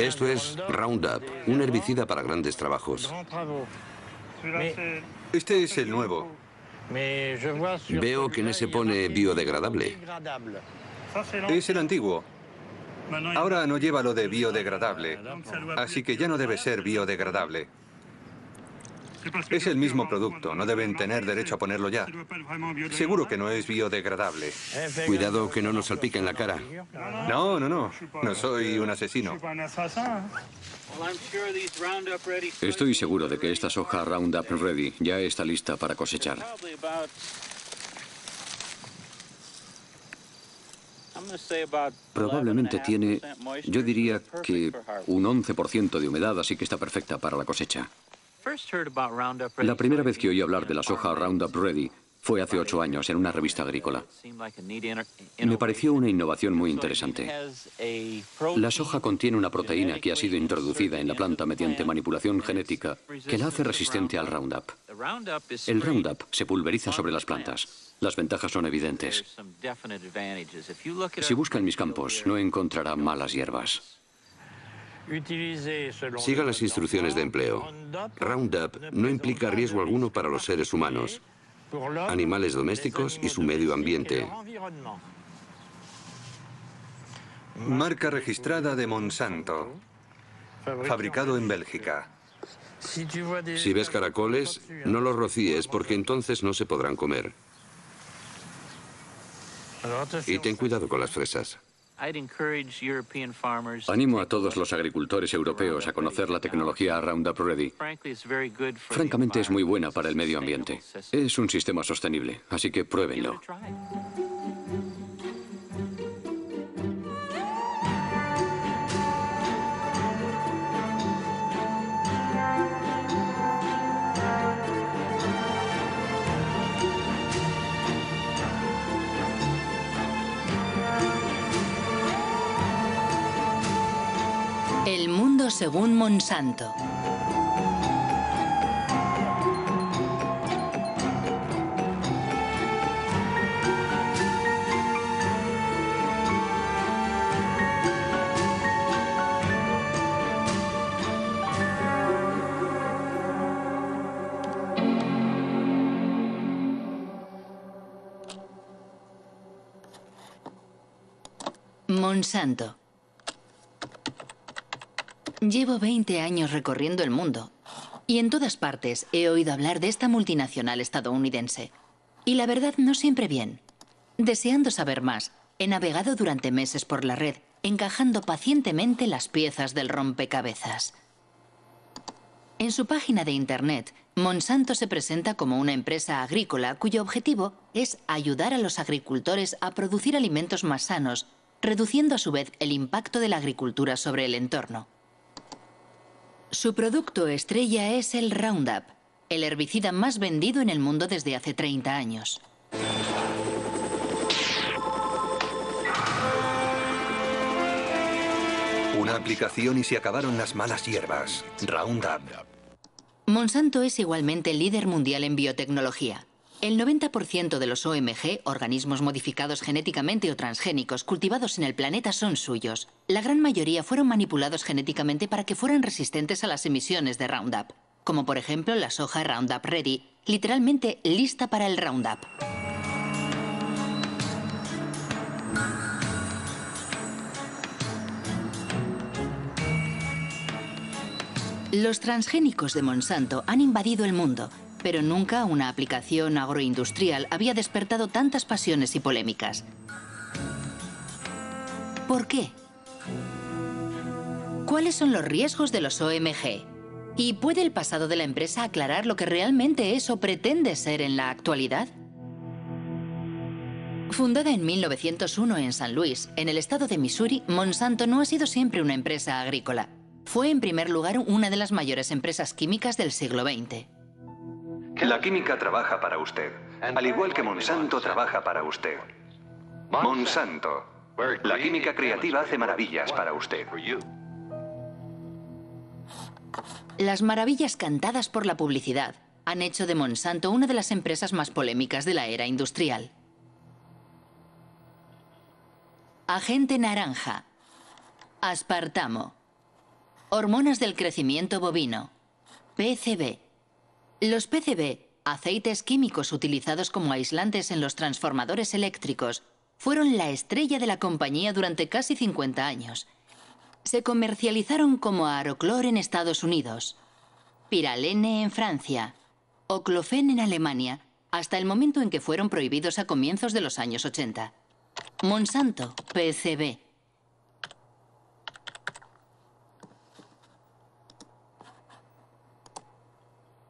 Esto es Roundup, un herbicida para grandes trabajos. Este es el nuevo. Veo que en ese pone biodegradable. Es el antiguo. Ahora no lleva lo de biodegradable, así que ya no debe ser biodegradable. Es el mismo producto, no deben tener derecho a ponerlo ya. Seguro que no es biodegradable. Cuidado que no nos salpique en la cara. No, no, no. No soy un asesino. Estoy seguro de que esta soja Roundup Ready ya está lista para cosechar. Probablemente tiene, yo diría que un 11% de humedad, así que está perfecta para la cosecha. La primera vez que oí hablar de la soja Roundup Ready fue hace 8 años en una revista agrícola. Me pareció una innovación muy interesante. La soja contiene una proteína que ha sido introducida en la planta mediante manipulación genética que la hace resistente al Roundup. El Roundup se pulveriza sobre las plantas. Las ventajas son evidentes. Si busca en mis campos, no encontrará malas hierbas. Siga las instrucciones de empleo. Roundup no implica riesgo alguno para los seres humanos, animales domésticos y su medio ambiente. Marca registrada de Monsanto. Fabricado en Bélgica. Si ves caracoles, no los rocíes porque entonces no se podrán comer. Y ten cuidado con las fresas. Animo a todos los agricultores europeos a conocer la tecnología Roundup Ready. Francamente es muy buena para el medio ambiente. Es un sistema sostenible, así que pruébenlo. El mundo según Monsanto. Monsanto. Llevo 20 años recorriendo el mundo y en todas partes he oído hablar de esta multinacional estadounidense. Y la verdad no siempre bien. Deseando saber más, he navegado durante meses por la red, encajando pacientemente las piezas del rompecabezas. En su página de internet, Monsanto se presenta como una empresa agrícola cuyo objetivo es ayudar a los agricultores a producir alimentos más sanos, reduciendo a su vez el impacto de la agricultura sobre el entorno. Su producto estrella es el Roundup, el herbicida más vendido en el mundo desde hace 30 años. Una aplicación y se acabaron las malas hierbas. Roundup. Monsanto es igualmente líder mundial en biotecnología. El 90% de los OMG, organismos modificados genéticamente o transgénicos, cultivados en el planeta son suyos. La gran mayoría fueron manipulados genéticamente para que fueran resistentes a las emisiones de Roundup, como por ejemplo la soja Roundup Ready, literalmente lista para el Roundup. Los transgénicos de Monsanto han invadido el mundo, pero nunca una aplicación agroindustrial había despertado tantas pasiones y polémicas. ¿Por qué? ¿Cuáles son los riesgos de los OMG? ¿Y puede el pasado de la empresa aclarar lo que realmente es o pretende ser en la actualidad? Fundada en 1901 en San Luis, en el estado de Missouri, Monsanto no ha sido siempre una empresa agrícola. Fue en primer lugar una de las mayores empresas químicas del siglo XX. La química trabaja para usted, al igual que Monsanto trabaja para usted. Monsanto. La química creativa hace maravillas para usted. Las maravillas cantadas por la publicidad han hecho de Monsanto una de las empresas más polémicas de la era industrial. Agente naranja, aspartamo, Hormonas del crecimiento bovino. PCB. Los PCB, aceites químicos utilizados como aislantes en los transformadores eléctricos, fueron la estrella de la compañía durante casi 50 años. Se comercializaron como Aroclor en Estados Unidos, Pyralene en Francia, Oclofen en Alemania, hasta el momento en que fueron prohibidos a comienzos de los años 80. Monsanto, PCB.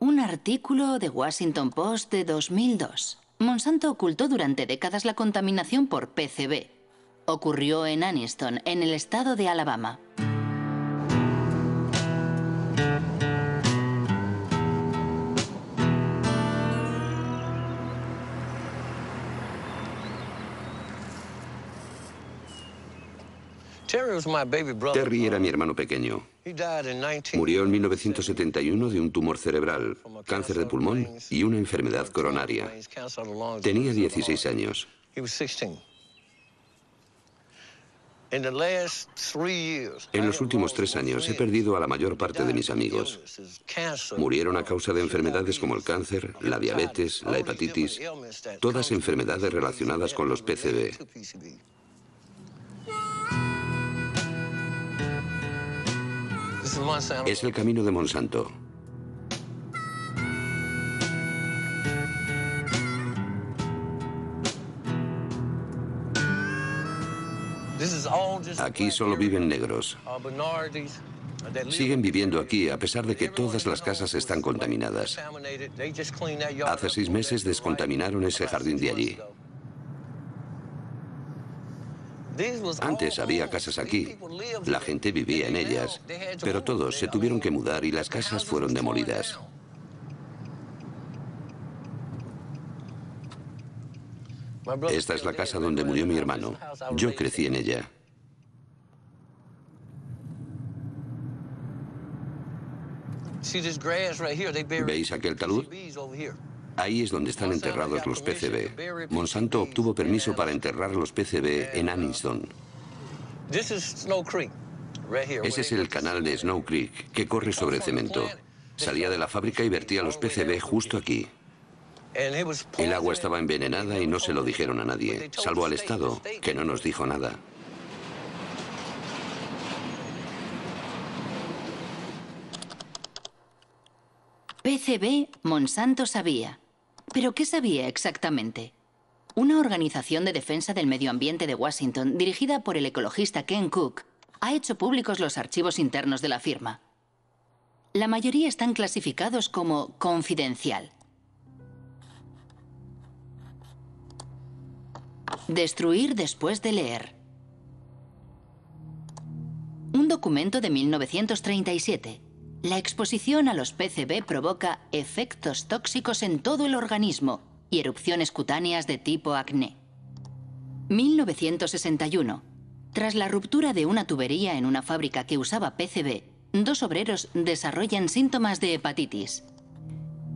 Un artículo de Washington Post de 2002. Monsanto ocultó durante décadas la contaminación por PCB. Ocurrió en Anniston, en el estado de Alabama. Terry era mi hermano pequeño. Murió en 1971 de un tumor cerebral, cáncer de pulmón y una enfermedad coronaria. Tenía 16 años. En los últimos 3 años he perdido a la mayor parte de mis amigos. Murieron a causa de enfermedades como el cáncer, la diabetes, la hepatitis, todas enfermedades relacionadas con los PCB. Es el camino de Monsanto. Aquí solo viven negros. Siguen viviendo aquí a pesar de que todas las casas están contaminadas. Hace 6 meses descontaminaron ese jardín de allí. Antes había casas aquí, la gente vivía en ellas, pero todos se tuvieron que mudar y las casas fueron demolidas. Esta es la casa donde murió mi hermano. Yo crecí en ella. ¿Veis aquel talud? Ahí es donde están enterrados los PCB. Monsanto obtuvo permiso para enterrar los PCB en Anniston. Ese es el canal de Snow Creek, que corre sobre cemento. Salía de la fábrica y vertía los PCB justo aquí. El agua estaba envenenada y no se lo dijeron a nadie, salvo al Estado, que no nos dijo nada. PCB, Monsanto sabía. ¿Pero qué sabía exactamente? Una organización de defensa del medio ambiente de Washington, dirigida por el ecologista Ken Cook, ha hecho públicos los archivos internos de la firma. La mayoría están clasificados como confidencial. Destruir después de leer. Un documento de 1937. La exposición a los PCB provoca efectos tóxicos en todo el organismo y erupciones cutáneas de tipo acné. 1961. Tras la ruptura de una tubería en una fábrica que usaba PCB, 2 obreros desarrollan síntomas de hepatitis.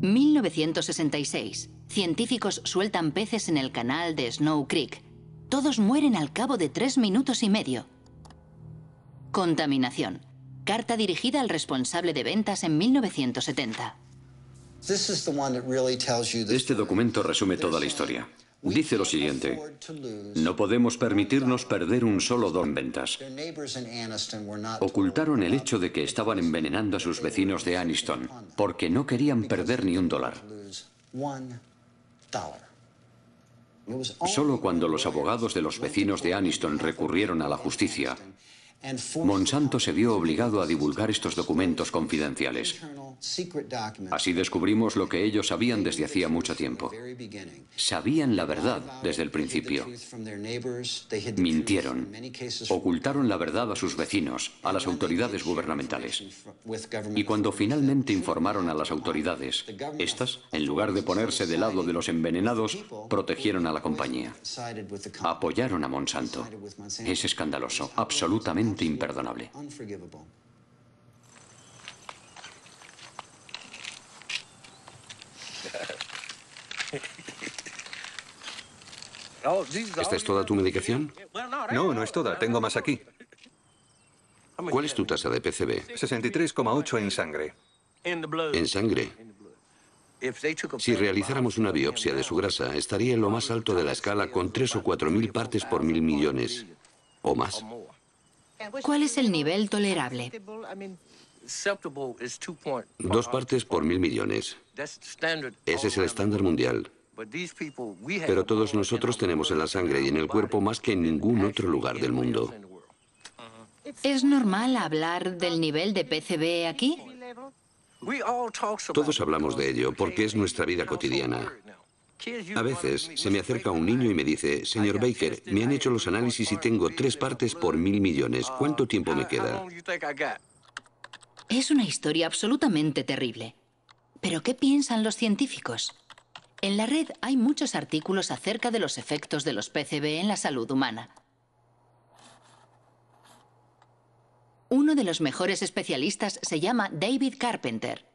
1966. Científicos sueltan peces en el canal de Snow Creek. Todos mueren al cabo de 3 minutos y medio. Contaminación. Carta dirigida al responsable de ventas en 1970. Este documento resume toda la historia. Dice lo siguiente: no podemos permitirnos perder un solo don en ventas. Ocultaron el hecho de que estaban envenenando a sus vecinos de Anniston, porque no querían perder ni $1. Solo cuando los abogados de los vecinos de Anniston recurrieron a la justicia, Monsanto se vio obligado a divulgar estos documentos confidenciales. Así descubrimos lo que ellos sabían desde hacía mucho tiempo. Sabían la verdad desde el principio. Mintieron. Ocultaron la verdad a sus vecinos, a las autoridades gubernamentales. Y cuando finalmente informaron a las autoridades, estas, en lugar de ponerse del lado de los envenenados, protegieron a la compañía. Apoyaron a Monsanto. Es escandaloso, absolutamente imperdonable. ¿Esta es toda tu medicación? No, no es toda. Tengo más aquí. ¿Cuál es tu tasa de PCB? 63,8 en sangre. En sangre. Si realizáramos una biopsia de su grasa, estaría en lo más alto de la escala con 3 o 4 mil partes por 1000 millones. O más. ¿Cuál es el nivel tolerable? 2 partes por 1000 millones. Ese es el estándar mundial. Pero todos nosotros tenemos en la sangre y en el cuerpo más que en ningún otro lugar del mundo. ¿Es normal hablar del nivel de PCB aquí? Todos hablamos de ello porque es nuestra vida cotidiana. A veces se me acerca un niño y me dice, señor Baker, me han hecho los análisis y tengo 3 partes por 1000 millones. ¿Cuánto tiempo me queda? Es una historia absolutamente terrible. ¿Pero qué piensan los científicos? En la red hay muchos artículos acerca de los efectos de los PCB en la salud humana. Uno de los mejores especialistas se llama David Carpenter.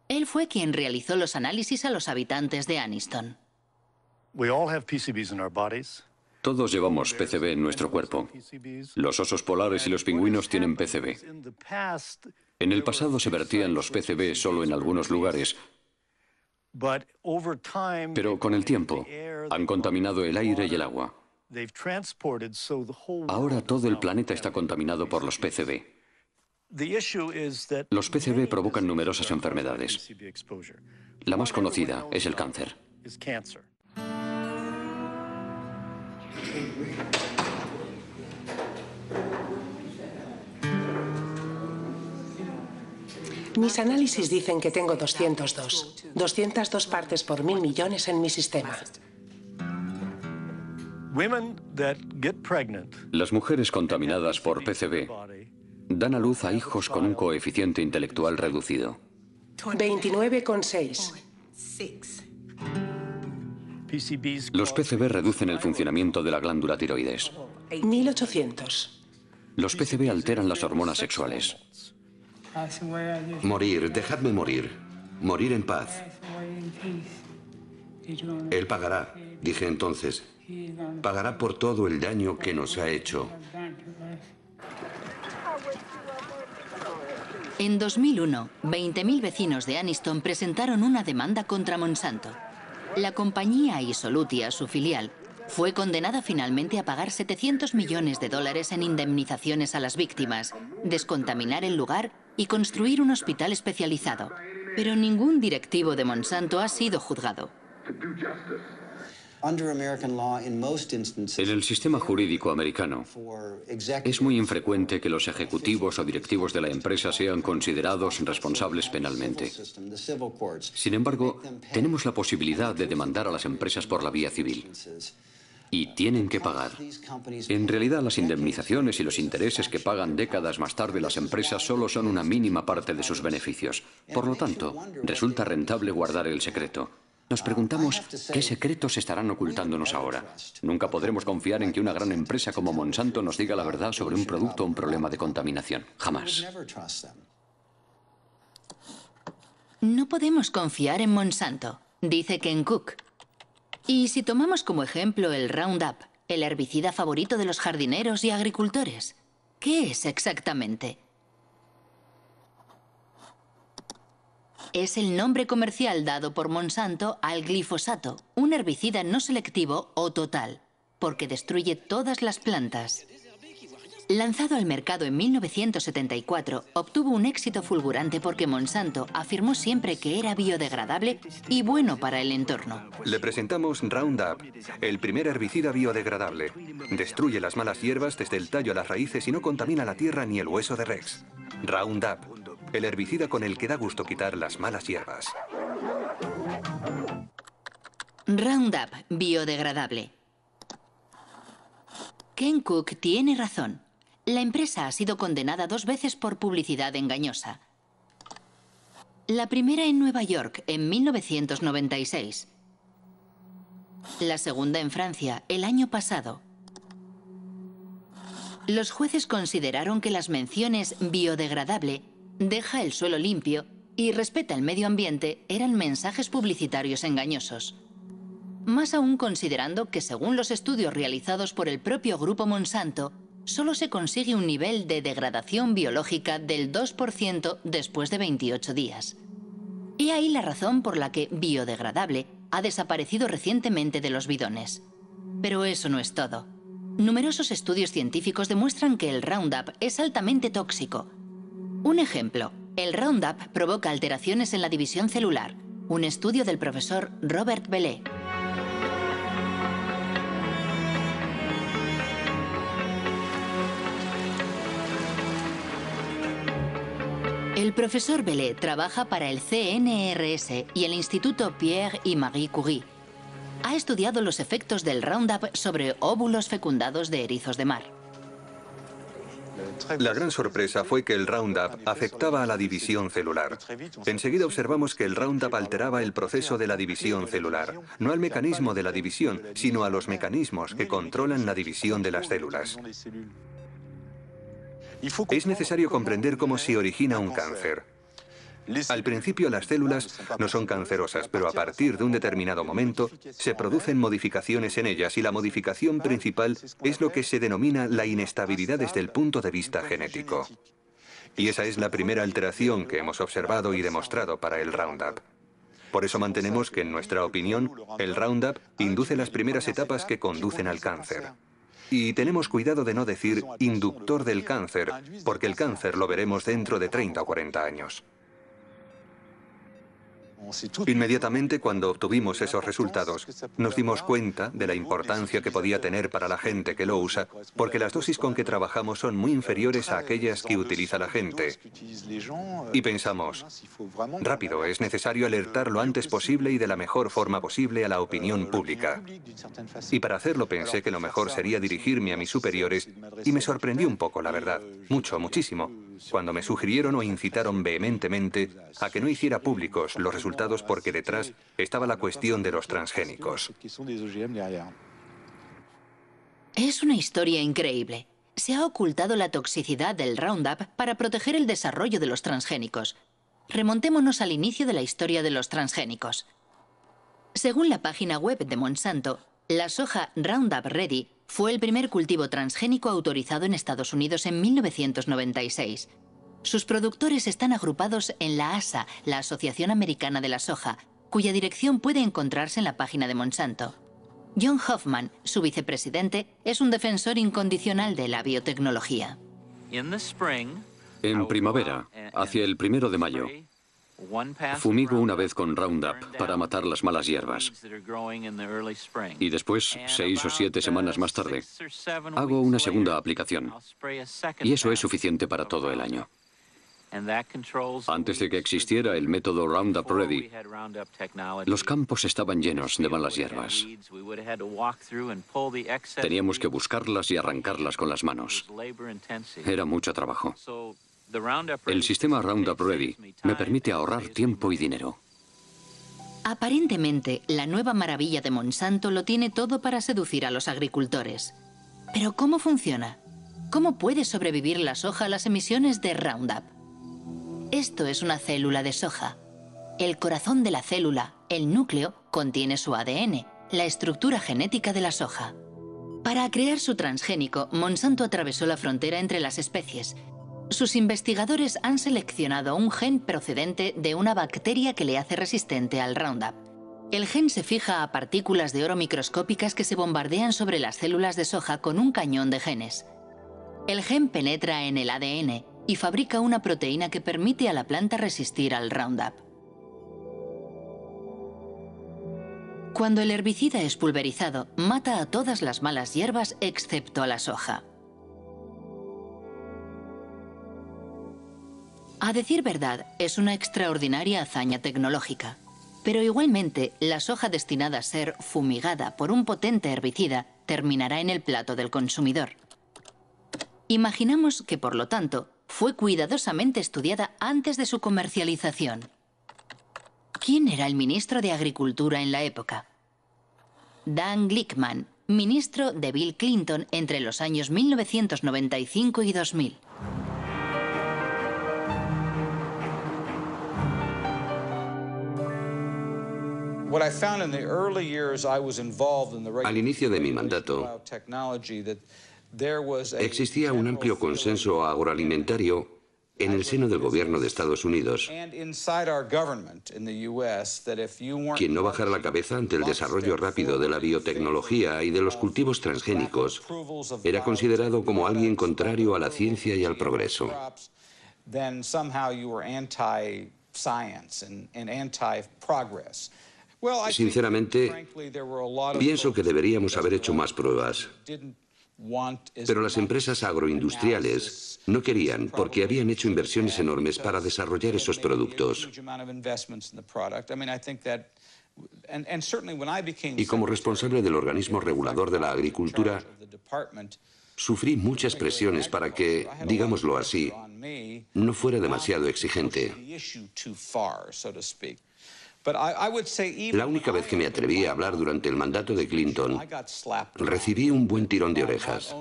Él fue quien realizó los análisis a los habitantes de Anniston. Todos llevamos PCB en nuestro cuerpo. Los osos polares y los pingüinos tienen PCB. En el pasado se vertían los PCB solo en algunos lugares, pero con el tiempo han contaminado el aire y el agua. Ahora todo el planeta está contaminado por los PCB. Los PCB provocan numerosas enfermedades. La más conocida es el cáncer. Mis análisis dicen que tengo 202 partes por 1000 millones en mi sistema. Las mujeres contaminadas por PCB dan a luz a hijos con un coeficiente intelectual reducido. 29,6. Los PCB reducen el funcionamiento de la glándula tiroides. 1800. Los PCB alteran las hormonas sexuales. Morir, dejadme morir. Morir en paz. Él pagará, dije entonces. Pagará por todo el daño que nos ha hecho. En 2001, 20.000 vecinos de Anniston presentaron una demanda contra Monsanto. La compañía Isolutia, su filial, fue condenada finalmente a pagar 700 millones de dólares en indemnizaciones a las víctimas, descontaminar el lugar y construir un hospital especializado. Pero ningún directivo de Monsanto ha sido juzgado. En el sistema jurídico americano, es muy infrecuente que los ejecutivos o directivos de la empresa sean considerados responsables penalmente. Sin embargo, tenemos la posibilidad de demandar a las empresas por la vía civil. Y tienen que pagar. En realidad, las indemnizaciones y los intereses que pagan décadas más tarde las empresas solo son una mínima parte de sus beneficios. Por lo tanto, resulta rentable guardar el secreto. Nos preguntamos qué secretos estarán ocultándonos ahora. Nunca podremos confiar en que una gran empresa como Monsanto nos diga la verdad sobre un producto o un problema de contaminación. Jamás. No podemos confiar en Monsanto, dice Ken Cook. Y si tomamos como ejemplo el Roundup, el herbicida favorito de los jardineros y agricultores, ¿qué es exactamente? Es el nombre comercial dado por Monsanto al glifosato, un herbicida no selectivo o total, porque destruye todas las plantas. Lanzado al mercado en 1974, obtuvo un éxito fulgurante porque Monsanto afirmó siempre que era biodegradable y bueno para el entorno. Le presentamos Roundup, el primer herbicida biodegradable. Destruye las malas hierbas desde el tallo a las raíces y no contamina la tierra ni el hueso de Rex. Roundup, el herbicida con el que da gusto quitar las malas hierbas. Roundup, biodegradable. Ken Cook tiene razón. La empresa ha sido condenada 2 veces por publicidad engañosa. La primera en Nueva York, en 1996. La segunda en Francia, el año pasado. Los jueces consideraron que las menciones biodegradable, deja el suelo limpio y respeta el medio ambiente eran mensajes publicitarios engañosos. Más aún considerando que según los estudios realizados por el propio grupo Monsanto, solo se consigue un nivel de degradación biológica del 2% después de 28 días. He ahí la razón por la que biodegradable ha desaparecido recientemente de los bidones. Pero eso no es todo. Numerosos estudios científicos demuestran que el Roundup es altamente tóxico. Un ejemplo, el Roundup provoca alteraciones en la división celular. Un estudio del profesor Robert Bellet. El profesor Bellet trabaja para el CNRS y el Instituto Pierre y Marie Curie. Ha estudiado los efectos del Roundup sobre óvulos fecundados de erizos de mar. La gran sorpresa fue que el Roundup afectaba a la división celular. Enseguida observamos que el Roundup alteraba el proceso de la división celular, no al mecanismo de la división, sino a los mecanismos que controlan la división de las células. Es necesario comprender cómo se origina un cáncer. Al principio las células no son cancerosas, pero a partir de un determinado momento se producen modificaciones en ellas y la modificación principal es lo que se denomina la inestabilidad desde el punto de vista genético. Y esa es la primera alteración que hemos observado y demostrado para el Roundup. Por eso mantenemos que, en nuestra opinión, el Roundup induce las primeras etapas que conducen al cáncer. Y tenemos cuidado de no decir inductor del cáncer, porque el cáncer lo veremos dentro de 30 o 40 años. Inmediatamente cuando obtuvimos esos resultados, nos dimos cuenta de la importancia que podía tener para la gente que lo usa, porque las dosis con que trabajamos son muy inferiores a aquellas que utiliza la gente. Y pensamos, rápido, es necesario alertar lo antes posible y de la mejor forma posible a la opinión pública. Y para hacerlo pensé que lo mejor sería dirigirme a mis superiores y me sorprendió un poco, la verdad, muchísimo, cuando me sugirieron o incitaron vehementemente a que no hiciera públicos los resultados porque detrás estaba la cuestión de los transgénicos. Es una historia increíble. Se ha ocultado la toxicidad del Roundup para proteger el desarrollo de los transgénicos. Remontémonos al inicio de la historia de los transgénicos. Según la página web de Monsanto, la soja Roundup Ready fue el primer cultivo transgénico autorizado en Estados Unidos en 1996. Sus productores están agrupados en la ASA, la Asociación Americana de la Soja, cuya dirección puede encontrarse en la página de Monsanto. John Hoffman, su vicepresidente, es un defensor incondicional de la biotecnología. En primavera, hacia el 1 de mayo, fumigo una vez con Roundup para matar las malas hierbas. Y después, 6 o 7 semanas más tarde, hago una segunda aplicación. Y eso es suficiente para todo el año. Antes de que existiera el método Roundup Ready, los campos estaban llenos de malas hierbas. Teníamos que buscarlas y arrancarlas con las manos. Era mucho trabajo. El sistema Roundup Ready me permite ahorrar tiempo y dinero. Aparentemente, la nueva maravilla de Monsanto lo tiene todo para seducir a los agricultores. Pero ¿cómo funciona? ¿Cómo puede sobrevivir la soja a las emisiones de Roundup? Esto es una célula de soja. El corazón de la célula, el núcleo, contiene su ADN, la estructura genética de la soja. Para crear su transgénico, Monsanto atravesó la frontera entre las especies. Sus investigadores han seleccionado un gen procedente de una bacteria que le hace resistente al Roundup. El gen se fija a partículas de oro microscópicas que se bombardean sobre las células de soja con un cañón de genes. El gen penetra en el ADN y fabrica una proteína que permite a la planta resistir al Roundup. Cuando el herbicida es pulverizado, mata a todas las malas hierbas excepto a la soja. A decir verdad, es una extraordinaria hazaña tecnológica. Pero igualmente, la soja destinada a ser fumigada por un potente herbicida terminará en el plato del consumidor. Imaginamos que, por lo tanto, fue cuidadosamente estudiada antes de su comercialización. ¿Quién era el ministro de Agricultura en la época? Dan Glickman, ministro de Bill Clinton entre los años 1995 y 2000. Al inicio de mi mandato, Existía un amplio consenso agroalimentario en el seno del gobierno de Estados Unidos. Quien no bajara la cabeza ante el desarrollo rápido de la biotecnología y de los cultivos transgénicos era considerado como alguien contrario a la ciencia y al progreso. Sinceramente, pienso que deberíamos haber hecho más pruebas. Pero las empresas agroindustriales no querían porque habían hecho inversiones enormes para desarrollar esos productos. Y como responsable del organismo regulador de la agricultura, sufrí muchas presiones para que, digámoslo así, no fuera demasiado exigente. La única vez que me atreví a hablar durante el mandato de Clinton, recibí un buen tirón de orejas,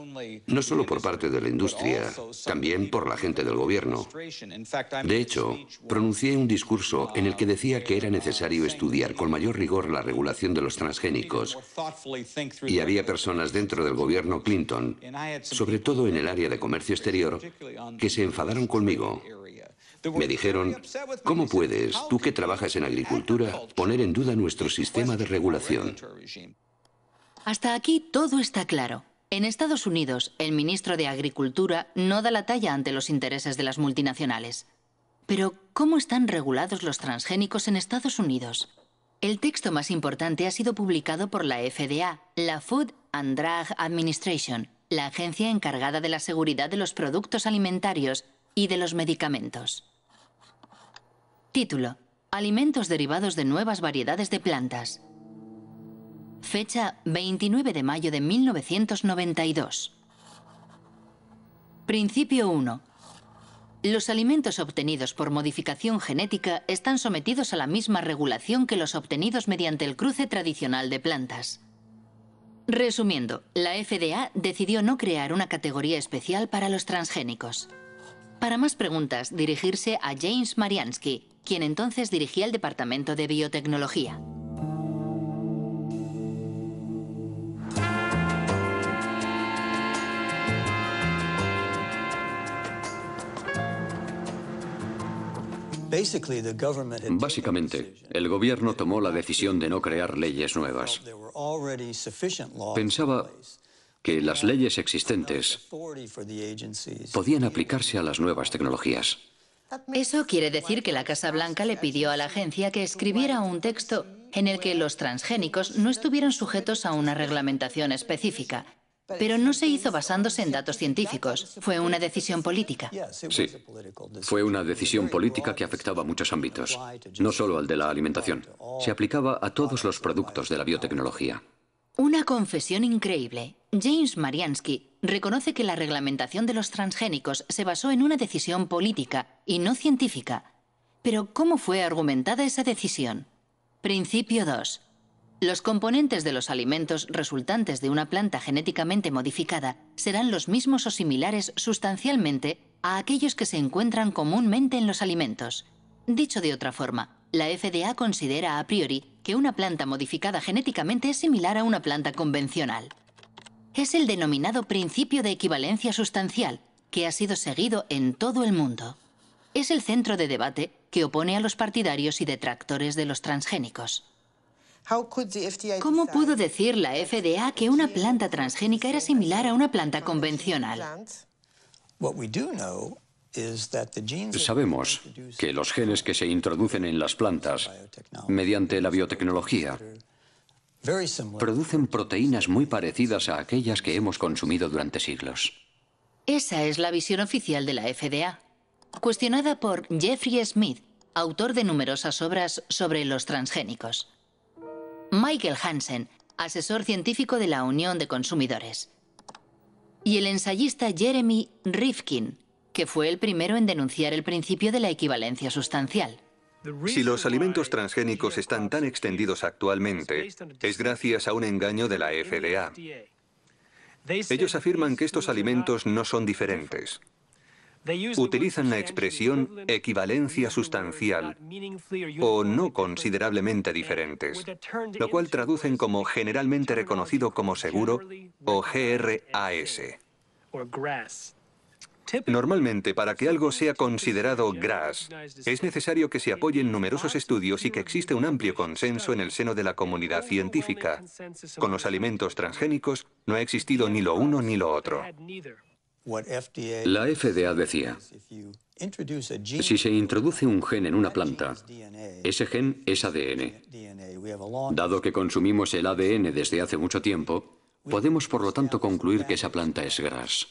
no solo por parte de la industria, también por la gente del gobierno. De hecho, pronuncié un discurso en el que decía que era necesario estudiar con mayor rigor la regulación de los transgénicos. Y había personas dentro del gobierno Clinton, sobre todo en el área de comercio exterior, que se enfadaron conmigo. Me dijeron, ¿cómo puedes, tú que trabajas en agricultura, poner en duda nuestro sistema de regulación? Hasta aquí todo está claro. En Estados Unidos, el ministro de Agricultura no da la talla ante los intereses de las multinacionales. Pero, ¿cómo están regulados los transgénicos en Estados Unidos? El texto más importante ha sido publicado por la FDA, la Food and Drug Administration, la agencia encargada de la seguridad de los productos alimentarios y de los medicamentos. Título: Alimentos derivados de nuevas variedades de plantas. Fecha: 29 de mayo de 1992. Principio 1. Los alimentos obtenidos por modificación genética están sometidos a la misma regulación que los obtenidos mediante el cruce tradicional de plantas. Resumiendo, la FDA decidió no crear una categoría especial para los transgénicos. Para más preguntas, dirigirse a James Mariansky, quien entonces dirigía el Departamento de Biotecnología. Básicamente, el gobierno tomó la decisión de no crear leyes nuevas. Pensaba que las leyes existentes podían aplicarse a las nuevas tecnologías. Eso quiere decir que la Casa Blanca le pidió a la agencia que escribiera un texto en el que los transgénicos no estuvieran sujetos a una reglamentación específica. Pero no se hizo basándose en datos científicos. Fue una decisión política. Sí, fue una decisión política que afectaba a muchos ámbitos, no solo al de la alimentación. Se aplicaba a todos los productos de la biotecnología. Una confesión increíble. James Mariansky reconoce que la reglamentación de los transgénicos se basó en una decisión política y no científica. Pero, ¿cómo fue argumentada esa decisión? Principio 2. Los componentes de los alimentos resultantes de una planta genéticamente modificada serán los mismos o similares sustancialmente a aquellos que se encuentran comúnmente en los alimentos. Dicho de otra forma, la FDA considera a priori que una planta modificada genéticamente es similar a una planta convencional. Es el denominado principio de equivalencia sustancial, que ha sido seguido en todo el mundo. Es el centro de debate que opone a los partidarios y detractores de los transgénicos. ¿Cómo pudo decir la FDA que una planta transgénica era similar a una planta convencional? Sabemos que los genes que se introducen en las plantas mediante la biotecnología producen proteínas muy parecidas a aquellas que hemos consumido durante siglos. Esa es la visión oficial de la FDA, cuestionada por Jeffrey Smith, autor de numerosas obras sobre los transgénicos. Michael Hansen, asesor científico de la Unión de Consumidores. Y el ensayista Jeremy Rifkin, que fue el primero en denunciar el principio de la equivalencia sustancial. Si los alimentos transgénicos están tan extendidos actualmente, es gracias a un engaño de la FDA. Ellos afirman que estos alimentos no son diferentes. Utilizan la expresión equivalencia sustancial o no considerablemente diferentes, lo cual traducen como generalmente reconocido como seguro o GRAS. Normalmente, para que algo sea considerado GRAS, es necesario que se apoyen numerosos estudios y que existe un amplio consenso en el seno de la comunidad científica. Con los alimentos transgénicos no ha existido ni lo uno ni lo otro. La FDA decía, si se introduce un gen en una planta, ese gen es ADN. Dado que consumimos el ADN desde hace mucho tiempo, podemos por lo tanto concluir que esa planta es GRAS.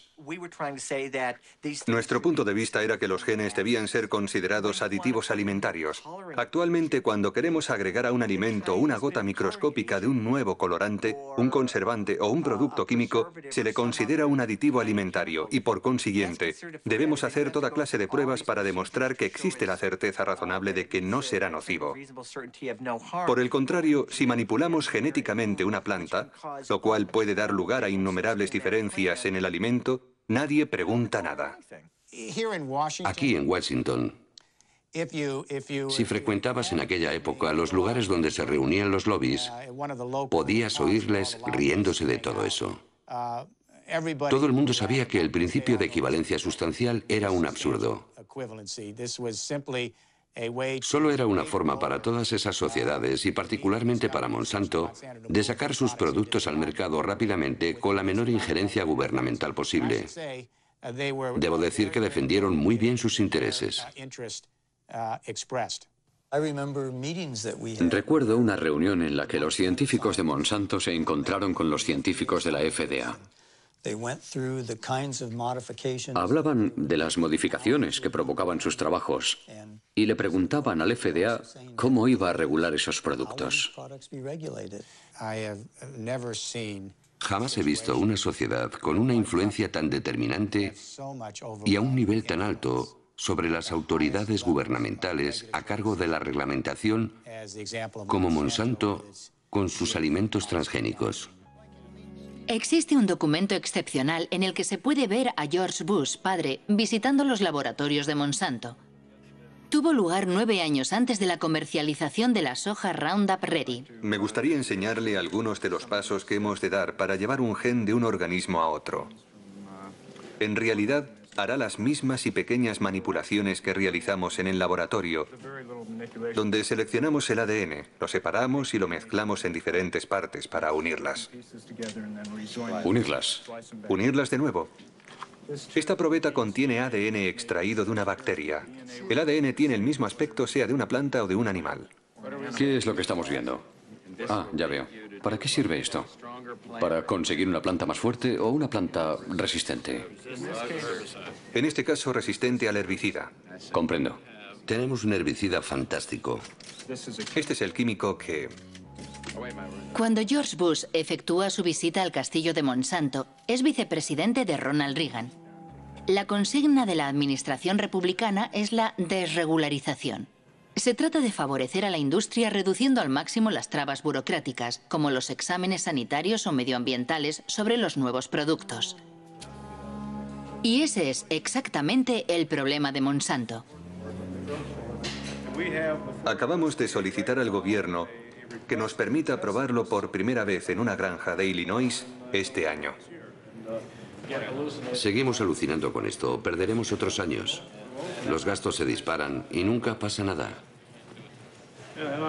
Nuestro punto de vista era que los genes debían ser considerados aditivos alimentarios. Actualmente, cuando queremos agregar a un alimento una gota microscópica de un nuevo colorante, un conservante o un producto químico, se le considera un aditivo alimentario y, por consiguiente, debemos hacer toda clase de pruebas para demostrar que existe la certeza razonable de que no será nocivo. Por el contrario, si manipulamos genéticamente una planta, lo cual puede dar lugar a innumerables diferencias en el alimento, nadie pregunta nada. Aquí en Washington, si frecuentabas en aquella época los lugares donde se reunían los lobbies, podías oírles riéndose de todo eso. Todo el mundo sabía que el principio de equivalencia sustancial era un absurdo. Solo era una forma para todas esas sociedades, y particularmente para Monsanto, de sacar sus productos al mercado rápidamente con la menor injerencia gubernamental posible. Debo decir que defendieron muy bien sus intereses. Recuerdo una reunión en la que los científicos de Monsanto se encontraron con los científicos de la FDA. Hablaban de las modificaciones que provocaban sus trabajos y le preguntaban al FDA cómo iba a regular esos productos. Jamás he visto una sociedad con una influencia tan determinante y a un nivel tan alto sobre las autoridades gubernamentales a cargo de la reglamentación como Monsanto con sus alimentos transgénicos. Existe un documento excepcional en el que se puede ver a George Bush, padre, visitando los laboratorios de Monsanto. Tuvo lugar 9 años antes de la comercialización de la soja Roundup Ready. Me gustaría enseñarle algunos de los pasos que hemos de dar para llevar un gen de un organismo a otro. En realidad, hará las mismas y pequeñas manipulaciones que realizamos en el laboratorio, donde seleccionamos el ADN, lo separamos y lo mezclamos en diferentes partes para unirlas. ¿Unirlas? Unirlas de nuevo. Esta probeta contiene ADN extraído de una bacteria. El ADN tiene el mismo aspecto sea de una planta o de un animal. ¿Qué es lo que estamos viendo? Ah, ya veo. ¿Para qué sirve esto? ¿Para conseguir una planta más fuerte o una planta resistente? En este caso, resistente al herbicida. Comprendo. Tenemos un herbicida fantástico. Este es el químico que... Cuando George Bush efectúa su visita al castillo de Monsanto, es vicepresidente de Ronald Reagan. La consigna de la administración republicana es la desregularización. Se trata de favorecer a la industria reduciendo al máximo las trabas burocráticas, como los exámenes sanitarios o medioambientales sobre los nuevos productos. Y ese es exactamente el problema de Monsanto. Acabamos de solicitar al gobierno que nos permita probarlo por primera vez en una granja de Illinois este año. Seguimos alucinando con esto. Perderemos otros años. Los gastos se disparan y nunca pasa nada.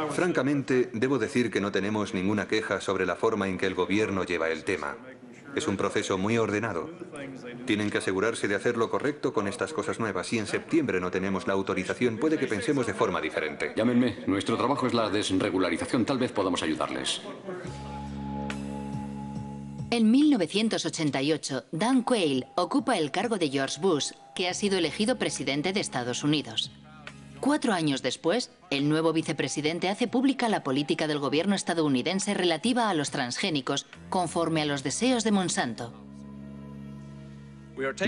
Francamente, debo decir que no tenemos ninguna queja sobre la forma en que el gobierno lleva el tema. Es un proceso muy ordenado. Tienen que asegurarse de hacer lo correcto con estas cosas nuevas. Si en septiembre no tenemos la autorización, puede que pensemos de forma diferente. Llámenme. Nuestro trabajo es la desregularización. Tal vez podamos ayudarles. En 1988, Dan Quayle ocupa el cargo de George Bush, que ha sido elegido presidente de Estados Unidos. 4 años después, el nuevo vicepresidente hace pública la política del gobierno estadounidense relativa a los transgénicos, conforme a los deseos de Monsanto.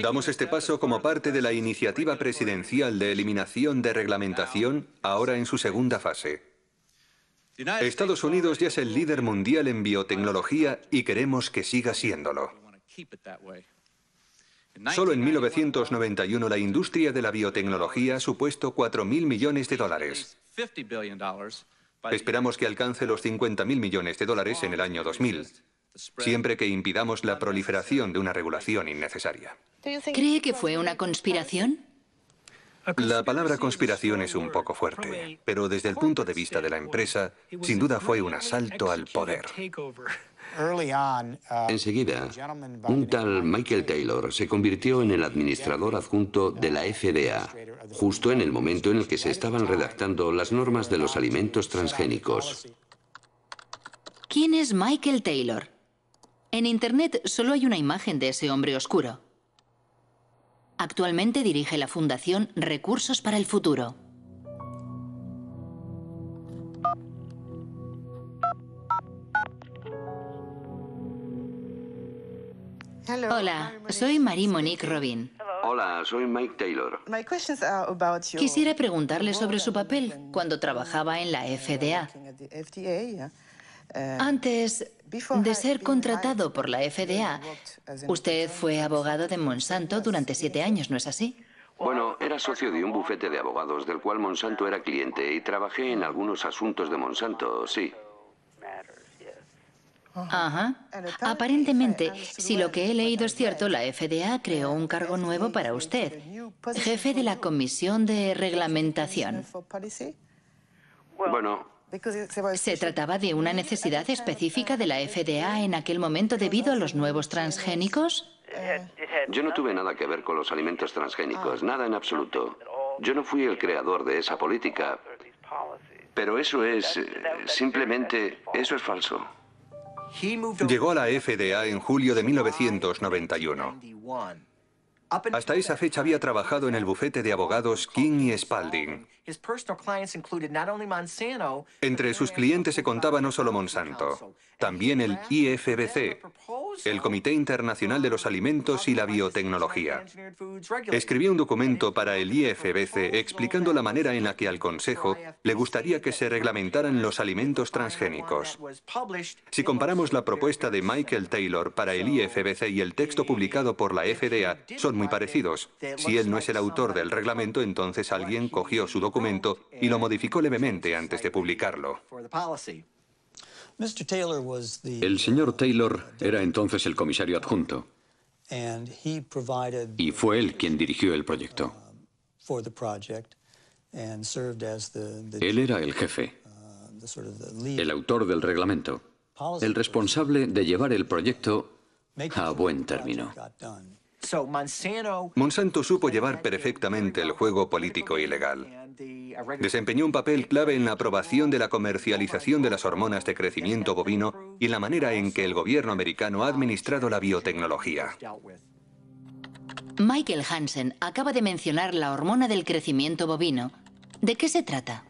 Damos este paso como parte de la iniciativa presidencial de eliminación de reglamentación, ahora en su segunda fase. Estados Unidos ya es el líder mundial en biotecnología y queremos que siga siéndolo. Solo en 1991 la industria de la biotecnología ha supuesto $4.000 millones. Esperamos que alcance los $50.000 millones en el año 2000. siempre que impidamos la proliferación de una regulación innecesaria. ¿Cree que fue una conspiración? La palabra conspiración es un poco fuerte, pero desde el punto de vista de la empresa, sin duda fue un asalto al poder. Enseguida, un tal Michael Taylor se convirtió en el administrador adjunto de la FDA, justo en el momento en el que se estaban redactando las normas de los alimentos transgénicos. ¿Quién es Michael Taylor? En Internet solo hay una imagen de ese hombre oscuro. Actualmente dirige la Fundación Recursos para el Futuro. Hola, soy Marie-Monique Robin. Hola, soy Mike Taylor. Quisiera preguntarle sobre su papel cuando trabajaba en la FDA. Antes de ser contratado por la FDA, usted fue abogado de Monsanto durante 7 años, ¿no es así? Bueno, era socio de un bufete de abogados del cual Monsanto era cliente y trabajé en algunos asuntos de Monsanto, sí. Ajá. Aparentemente, si lo que he leído es cierto, la FDA creó un cargo nuevo para usted, jefe de la Comisión de Reglamentación. Bueno, ¿Se trataba de una necesidad específica de la FDA en aquel momento debido a los nuevos transgénicos? yo no tuve nada que ver con los alimentos transgénicos, nada en absoluto. Yo no fui el creador de esa política, pero eso es, simplemente, eso es falso. Llegó a la FDA en julio de 1991. Hasta esa fecha había trabajado en el bufete de abogados King y Spalding. Entre sus clientes se contaba no solo Monsanto, también el IFBC, el Comité Internacional de los Alimentos y la Biotecnología. Escribió un documento para el IFBC explicando la manera en la que al Consejo le gustaría que se reglamentaran los alimentos transgénicos. Si comparamos la propuesta de Michael Taylor para el IFBC y el texto publicado por la FDA, son muy parecidos. Si él no es el autor del reglamento, entonces alguien cogió su documento y lo modificó levemente antes de publicarlo. El señor Taylor era entonces el comisario adjunto y fue él quien dirigió el proyecto. Él era el jefe, el autor del reglamento, el responsable de llevar el proyecto a buen término. Monsanto supo llevar perfectamente el juego político y legal. Desempeñó un papel clave en la aprobación de la comercialización de las hormonas de crecimiento bovino y en la manera en que el gobierno americano ha administrado la biotecnología. Michael Hansen acaba de mencionar la hormona del crecimiento bovino. ¿De qué se trata?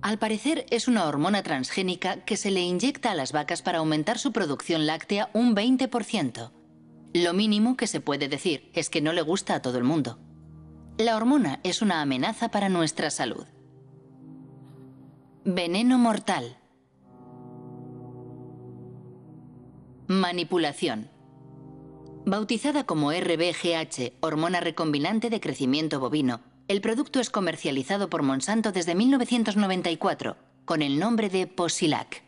Al parecer es una hormona transgénica que se le inyecta a las vacas para aumentar su producción láctea un 20%. Lo mínimo que se puede decir es que no le gusta a todo el mundo. La hormona es una amenaza para nuestra salud. Veneno mortal. Manipulación. Bautizada como RBGH, hormona recombinante de crecimiento bovino, el producto es comercializado por Monsanto desde 1994 con el nombre de Posilac.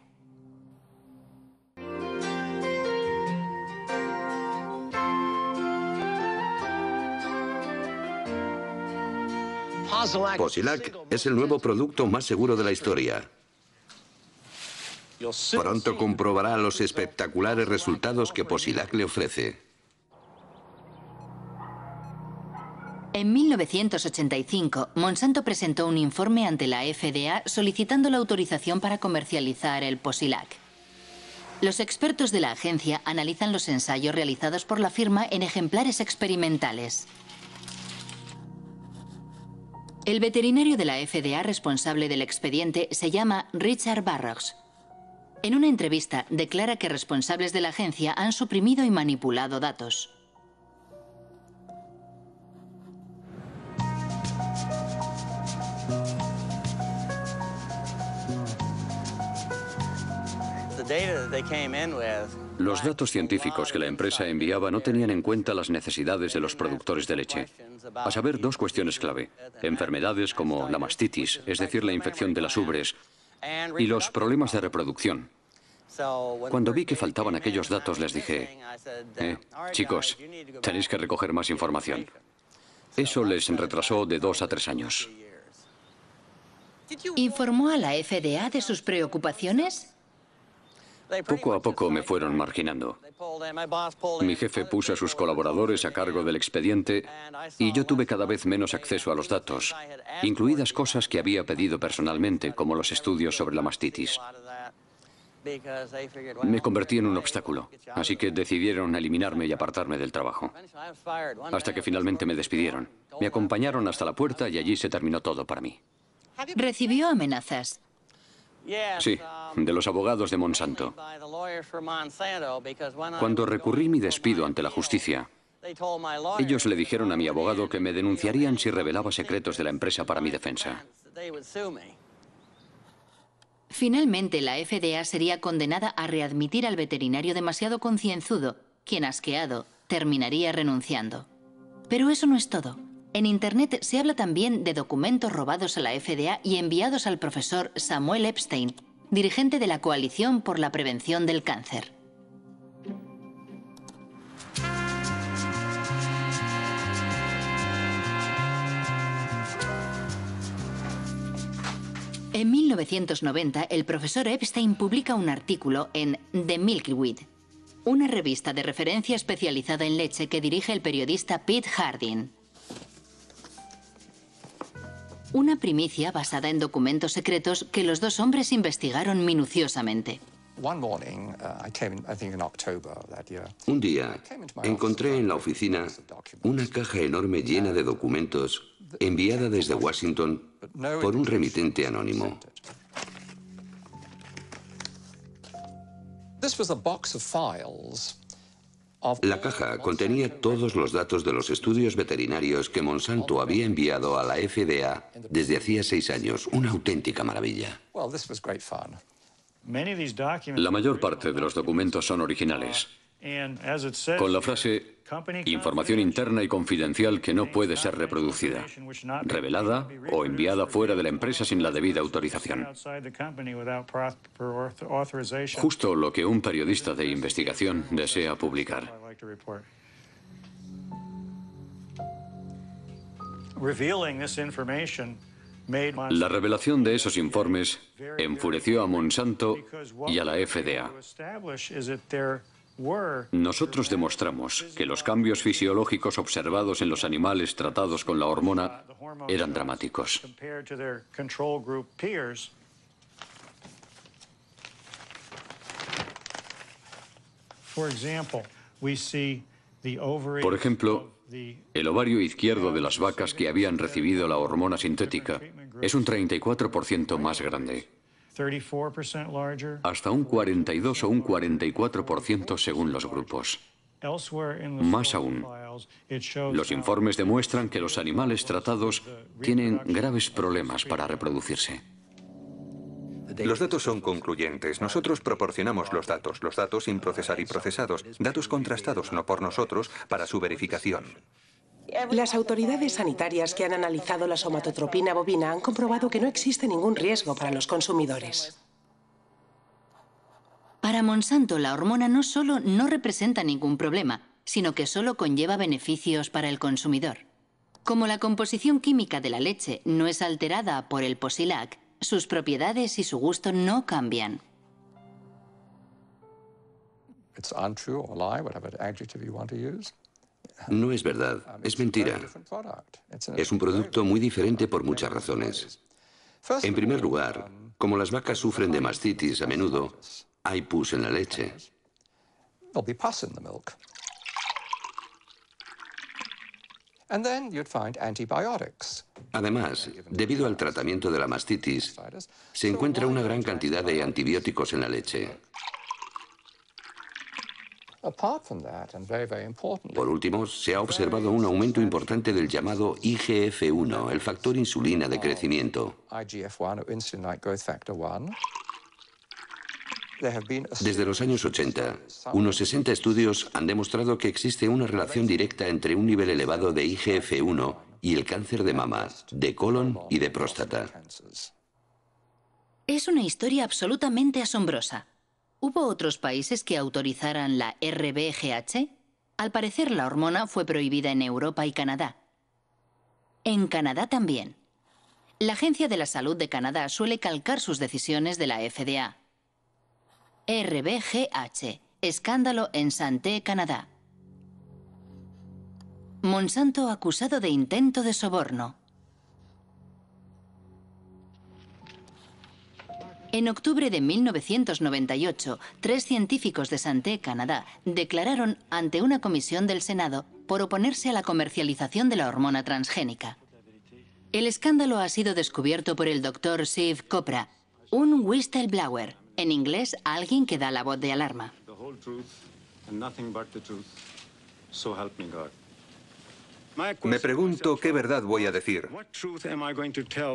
Posilac es el nuevo producto más seguro de la historia. Pronto comprobará los espectaculares resultados que Posilac le ofrece. En 1985, Monsanto presentó un informe ante la FDA solicitando la autorización para comercializar el Posilac. Los expertos de la agencia analizan los ensayos realizados por la firma en ejemplares experimentales. El veterinario de la FDA responsable del expediente se llama Richard Barrows. En una entrevista declara que responsables de la agencia han suprimido y manipulado datos. Los datos científicos que la empresa enviaba no tenían en cuenta las necesidades de los productores de leche. A saber, 2 cuestiones clave. Enfermedades como la mastitis, es decir, la infección de las ubres, y los problemas de reproducción. Cuando vi que faltaban aquellos datos, les dije, chicos, tenéis que recoger más información. Eso les retrasó de 2 a 3 años. ¿Informó a la FDA de sus preocupaciones? Poco a poco me fueron marginando. Mi jefe puso a sus colaboradores a cargo del expediente y yo tuve cada vez menos acceso a los datos, incluidas cosas que había pedido personalmente, como los estudios sobre la mastitis. Me convertí en un obstáculo, así que decidieron eliminarme y apartarme del trabajo. Hasta que finalmente me despidieron. Me acompañaron hasta la puerta y allí se terminó todo para mí. ¿Recibió amenazas? Sí, de los abogados de Monsanto. Cuando recurrí mi despido ante la justicia, ellos le dijeron a mi abogado que me denunciarían si revelaba secretos de la empresa para mi defensa. Finalmente, la FDA sería condenada a readmitir al veterinario demasiado concienzudo, quien, asqueado, terminaría renunciando. Pero eso no es todo. En Internet se habla también de documentos robados a la FDA y enviados al profesor Samuel Epstein, dirigente de la Coalición por la Prevención del Cáncer. En 1990, el profesor Epstein publica un artículo en The Milkweed, una revista de referencia especializada en leche que dirige el periodista Pete Harding. Una primicia basada en documentos secretos que los dos hombres investigaron minuciosamente. Un día encontré en la oficina una caja enorme llena de documentos enviada desde Washington por un remitente anónimo. La caja contenía todos los datos de los estudios veterinarios que Monsanto había enviado a la FDA desde hacía 6 años. Una auténtica maravilla. La mayor parte de los documentos son originales, con la frase información interna y confidencial que no puede ser reproducida, revelada o enviada fuera de la empresa sin la debida autorización. Justo lo que un periodista de investigación desea publicar. La revelación de esos informes enfureció a Monsanto y a la FDA. Nosotros demostramos que los cambios fisiológicos observados en los animales tratados con la hormona eran dramáticos. Por ejemplo, el ovario izquierdo de las vacas que habían recibido la hormona sintética es un 34% más grande. Hasta un 42 o un 44% según los grupos. Más aún, los informes demuestran que los animales tratados tienen graves problemas para reproducirse. Los datos son concluyentes. Nosotros proporcionamos los datos sin procesar y procesados, datos contrastados no por nosotros para su verificación. Las autoridades sanitarias que han analizado la somatotropina bovina han comprobado que no existe ningún riesgo para los consumidores. Para Monsanto, la hormona no solo no representa ningún problema, sino que solo conlleva beneficios para el consumidor. Como la composición química de la leche no es alterada por el Posilac, sus propiedades y su gusto no cambian. No es verdad, es mentira. Es un producto muy diferente por muchas razones. En primer lugar, como las vacas sufren de mastitis a menudo, hay pus en la leche. Además, debido al tratamiento de la mastitis, se encuentra una gran cantidad de antibióticos en la leche. Por último, se ha observado un aumento importante del llamado IGF-1, el factor insulina de crecimiento. Desde los años 80, unos 60 estudios han demostrado que existe una relación directa entre un nivel elevado de IGF-1 y el cáncer de mama, de colon y de próstata. Es una historia absolutamente asombrosa. ¿Hubo otros países que autorizaran la RBGH? Al parecer, la hormona fue prohibida en Europa y Canadá. En Canadá también. La Agencia de la Salud de Canadá suele calcar sus decisiones de la FDA. RBGH. Escándalo en Santé, Canadá. Monsanto acusado de intento de soborno. En octubre de 1998, 3 científicos de Santé, Canadá, declararon ante una comisión del Senado por oponerse a la comercialización de la hormona transgénica. El escándalo ha sido descubierto por el Dr. Shiv Chopra, un whistleblower, en inglés, alguien que da la voz de alarma. Me pregunto qué verdad voy a decir.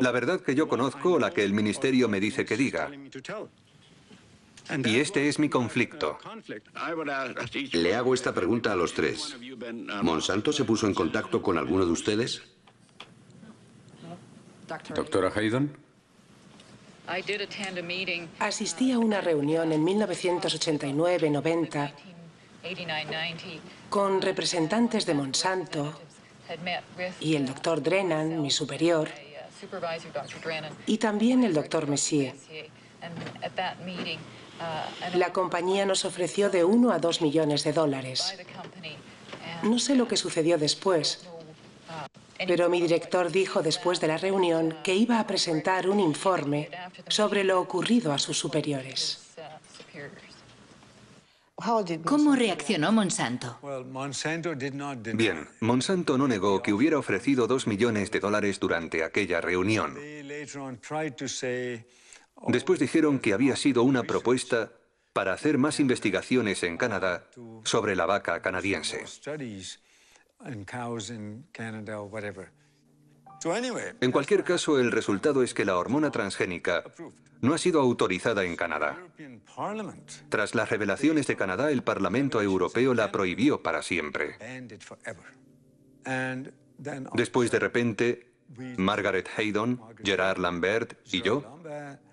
La verdad que yo conozco o la que el ministerio me dice que diga. Y este es mi conflicto. Le hago esta pregunta a los 3. ¿Monsanto se puso en contacto con alguno de ustedes? Doctora Haydon. Asistí a una reunión en 1989-90 con representantes de Monsanto y el Dr. Drennan, mi superior, y también el Dr. Messier. La compañía nos ofreció de 1 a 2 millones de dólares. No sé lo que sucedió después, pero mi director dijo después de la reunión que iba a presentar un informe sobre lo ocurrido a sus superiores. ¿Cómo reaccionó Monsanto? Bien, Monsanto no negó que hubiera ofrecido 2 millones de dólares durante aquella reunión. Después dijeron que había sido una propuesta para hacer más investigaciones en Canadá sobre la vaca canadiense. En cualquier caso, el resultado es que la hormona transgénica no ha sido autorizada en Canadá. Tras las revelaciones de Canadá, el Parlamento Europeo la prohibió para siempre. Después, de repente, Margaret Haydon, Gerard Lambert y yo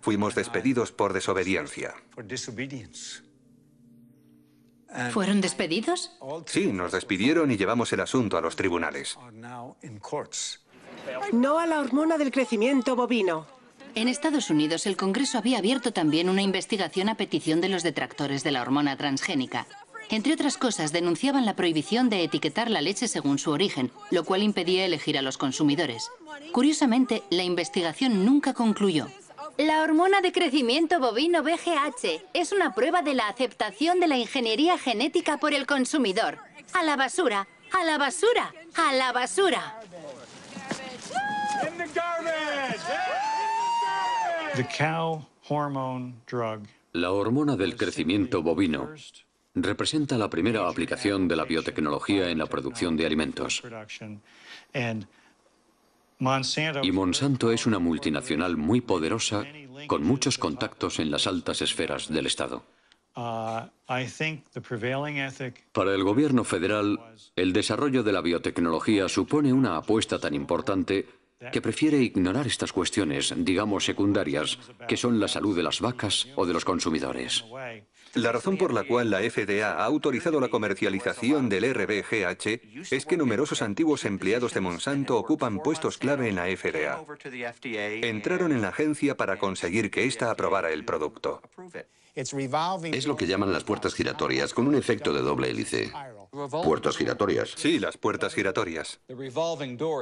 fuimos despedidos por desobediencia. ¿Fueron despedidos? Sí, nos despidieron y llevamos el asunto a los tribunales. No a la hormona del crecimiento bovino. En Estados Unidos, el Congreso había abierto también una investigación a petición de los detractores de la hormona transgénica. Entre otras cosas, denunciaban la prohibición de etiquetar la leche según su origen, lo cual impedía elegir a los consumidores. Curiosamente, la investigación nunca concluyó. La hormona de crecimiento bovino BGH es una prueba de la aceptación de la ingeniería genética por el consumidor. ¡A la basura! ¡A la basura! ¡A la basura! La hormona del crecimiento bovino representa la primera aplicación de la biotecnología en la producción de alimentos. Y Monsanto es una multinacional muy poderosa con muchos contactos en las altas esferas del Estado. Para el gobierno federal, el desarrollo de la biotecnología supone una apuesta tan importante que prefiere ignorar estas cuestiones, digamos secundarias, que son la salud de las vacas o de los consumidores. La razón por la cual la FDA ha autorizado la comercialización del RBGH es que numerosos antiguos empleados de Monsanto ocupan puestos clave en la FDA. Entraron en la agencia para conseguir que ésta aprobara el producto. Es lo que llaman las puertas giratorias, con un efecto de doble hélice. ¿Puertas giratorias? Sí, las puertas giratorias.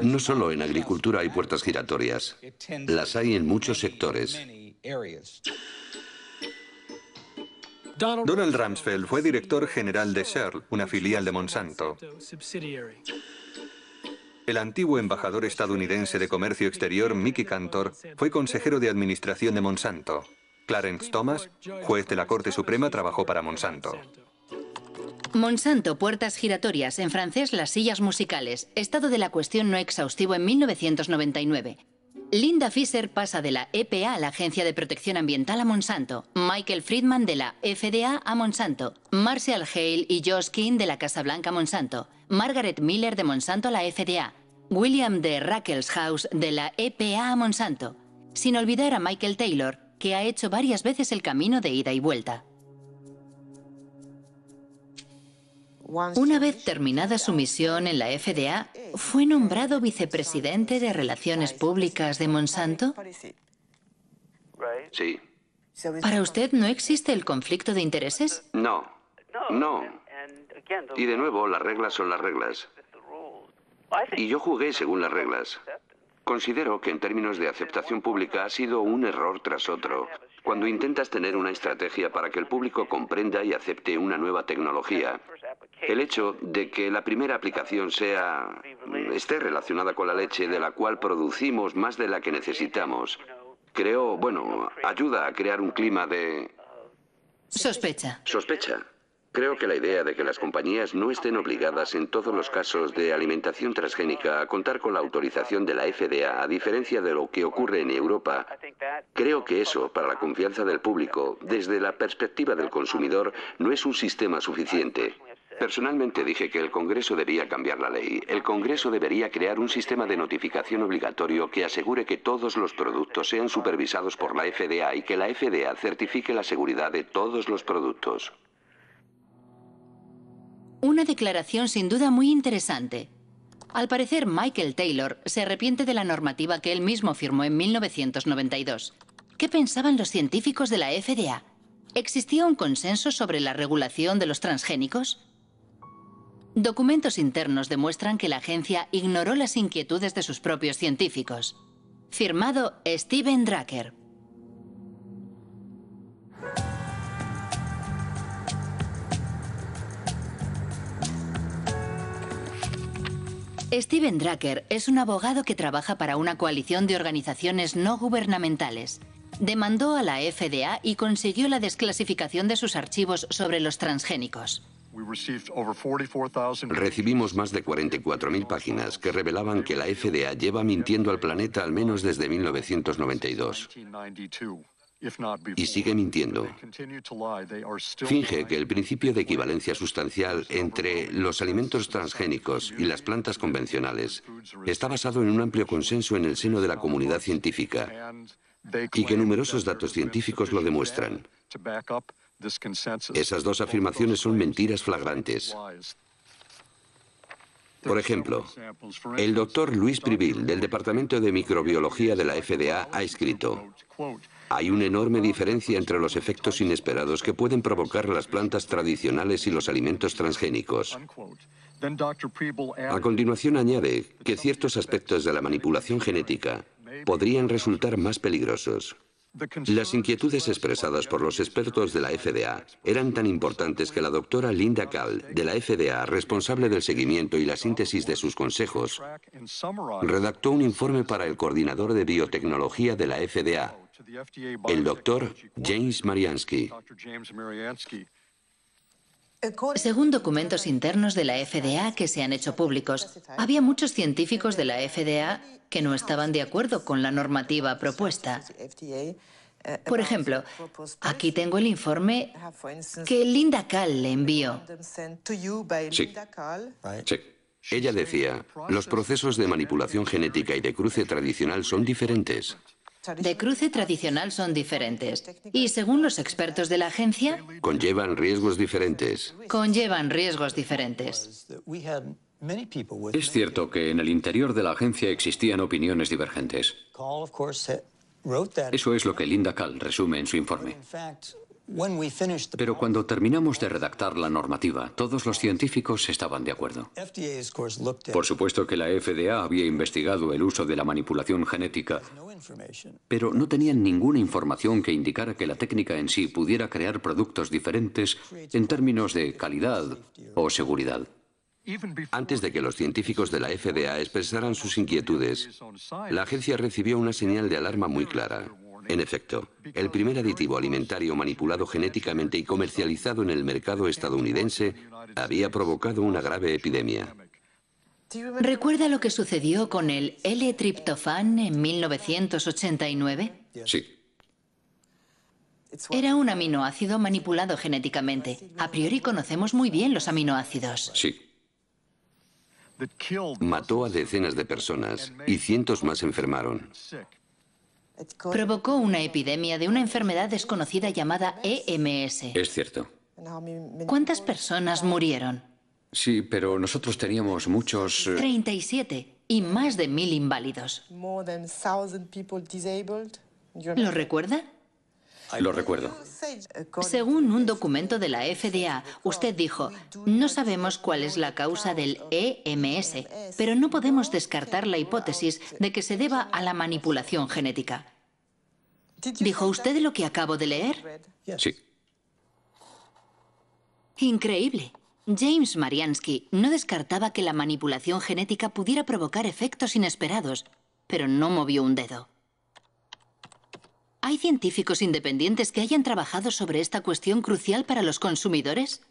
No solo en agricultura hay puertas giratorias. Las hay en muchos sectores. Donald Rumsfeld fue director general de Shell, una filial de Monsanto. El antiguo embajador estadounidense de Comercio Exterior, Mickey Cantor, fue consejero de administración de Monsanto. Clarence Thomas, juez de la Corte Suprema, trabajó para Monsanto. Monsanto, puertas giratorias, en francés las sillas musicales. Estado de la cuestión no exhaustivo en 1999. Linda Fisher pasa de la EPA a la Agencia de Protección Ambiental a Monsanto. Michael Friedman de la FDA a Monsanto. Marshall Hale y Josh King de la Casa Blanca a Monsanto. Margaret Miller de Monsanto a la FDA. William D. Ruckelshaus de la EPA a Monsanto. Sin olvidar a Michael Taylor, que ha hecho varias veces el camino de ida y vuelta. Una vez terminada su misión en la FDA, ¿fue nombrado vicepresidente de Relaciones Públicas de Monsanto? Sí. ¿Para usted no existe el conflicto de intereses? No. No. Y de nuevo, las reglas son las reglas. Y yo jugué según las reglas. Considero que en términos de aceptación pública ha sido un error tras otro. Cuando intentas tener una estrategia para que el público comprenda y acepte una nueva tecnología, el hecho de que la primera aplicación esté relacionada con la leche de la cual producimos más de la que necesitamos, ayuda a crear un clima de Sospecha. sospecha. Creo que la idea de que las compañías no estén obligadas en todos los casos de alimentación transgénica a contar con la autorización de la FDA, a diferencia de lo que ocurre en Europa, creo que eso, para la confianza del público, desde la perspectiva del consumidor, no es un sistema suficiente. Personalmente dije que el Congreso debía cambiar la ley. El Congreso debería crear un sistema de notificación obligatorio que asegure que todos los productos sean supervisados por la FDA y que la FDA certifique la seguridad de todos los productos. Una declaración sin duda muy interesante. Al parecer, Michael Taylor se arrepiente de la normativa que él mismo firmó en 1992. ¿Qué pensaban los científicos de la FDA? ¿Existía un consenso sobre la regulación de los transgénicos? Documentos internos demuestran que la agencia ignoró las inquietudes de sus propios científicos. Firmado Steven Drucker. Steven Drucker es un abogado que trabaja para una coalición de organizaciones no gubernamentales. Demandó a la FDA y consiguió la desclasificación de sus archivos sobre los transgénicos. Recibimos más de 44.000 páginas que revelaban que la FDA lleva mintiendo al planeta al menos desde 1992. Y sigue mintiendo. Finge que el principio de equivalencia sustancial entre los alimentos transgénicos y las plantas convencionales está basado en un amplio consenso en el seno de la comunidad científica y que numerosos datos científicos lo demuestran. Esas dos afirmaciones son mentiras flagrantes. Por ejemplo, el doctor Luis Privil, del Departamento de Microbiología de la FDA, ha escrito: hay una enorme diferencia entre los efectos inesperados que pueden provocar las plantas tradicionales y los alimentos transgénicos. A continuación añade que ciertos aspectos de la manipulación genética podrían resultar más peligrosos. Las inquietudes expresadas por los expertos de la FDA eran tan importantes que la doctora Linda Kahl, de la FDA, responsable del seguimiento y la síntesis de sus consejos, redactó un informe para el coordinador de biotecnología de la FDA, el doctor James Mariansky. Según documentos internos de la FDA que se han hecho públicos, había muchos científicos de la FDA que no estaban de acuerdo con la normativa propuesta. Por ejemplo, aquí tengo el informe que Linda Kahl le envió. Sí. Sí. Ella decía, los procesos de manipulación genética y de cruce tradicional son diferentes. De cruce tradicional son diferentes. Y según los expertos de la agencia, conllevan riesgos diferentes. Conllevan riesgos diferentes. Es cierto que en el interior de la agencia existían opiniones divergentes. Eso es lo que Linda Kahl resume en su informe. Pero cuando terminamos de redactar la normativa, todos los científicos estaban de acuerdo. Por supuesto que la FDA había investigado el uso de la manipulación genética, pero no tenían ninguna información que indicara que la técnica en sí pudiera crear productos diferentes en términos de calidad o seguridad. Antes de que los científicos de la FDA expresaran sus inquietudes, la agencia recibió una señal de alarma muy clara. En efecto, el primer aditivo alimentario manipulado genéticamente y comercializado en el mercado estadounidense había provocado una grave epidemia. ¿Recuerda lo que sucedió con el L-triptofán en 1989? Sí. Era un aminoácido manipulado genéticamente. A priori conocemos muy bien los aminoácidos. Sí. Mató a decenas de personas y cientos más enfermaron. Provocó una epidemia de una enfermedad desconocida llamada EMS. Es cierto. ¿Cuántas personas murieron? Sí, pero nosotros teníamos muchos... 37 y más de 1000 inválidos. ¿Lo recuerda? Lo recuerdo. Según un documento de la FDA, usted dijo, no sabemos cuál es la causa del EMS, pero no podemos descartar la hipótesis de que se deba a la manipulación genética. ¿Dijo usted lo que acabo de leer? Sí. Increíble. James Mariansky no descartaba que la manipulación genética pudiera provocar efectos inesperados, pero no movió un dedo. ¿Hay científicos independientes que hayan trabajado sobre esta cuestión crucial para los consumidores?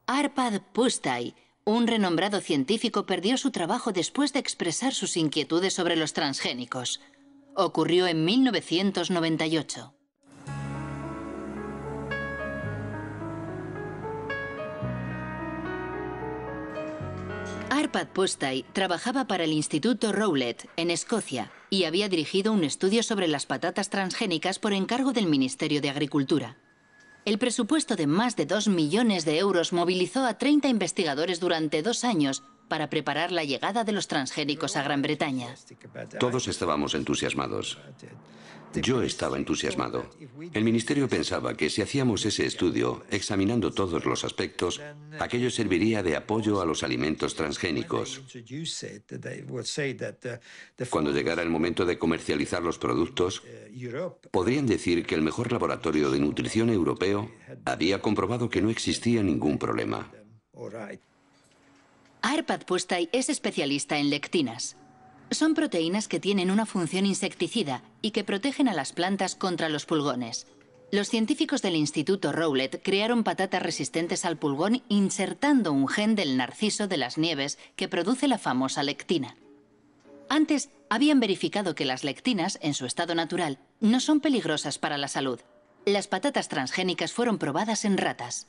Arpad Pusztai, un renombrado científico, perdió su trabajo después de expresar sus inquietudes sobre los transgénicos. Ocurrió en 1998. Arpad Pusztai trabajaba para el Instituto Rowlett, en Escocia, y había dirigido un estudio sobre las patatas transgénicas por encargo del Ministerio de Agricultura. El presupuesto de más de 2 millones de euros movilizó a 30 investigadores durante 2 años para preparar la llegada de los transgénicos a Gran Bretaña. Todos estábamos entusiasmados. Yo estaba entusiasmado. El ministerio pensaba que si hacíamos ese estudio, examinando todos los aspectos, aquello serviría de apoyo a los alimentos transgénicos. Cuando llegara el momento de comercializar los productos, podrían decir que el mejor laboratorio de nutrición europeo había comprobado que no existía ningún problema. Arpad Pusztai es especialista en lectinas. Son proteínas que tienen una función insecticida y que protegen a las plantas contra los pulgones. Los científicos del Instituto Rowlett crearon patatas resistentes al pulgón insertando un gen del narciso de las nieves que produce la famosa lectina. Antes, habían verificado que las lectinas, en su estado natural, no son peligrosas para la salud. Las patatas transgénicas fueron probadas en ratas.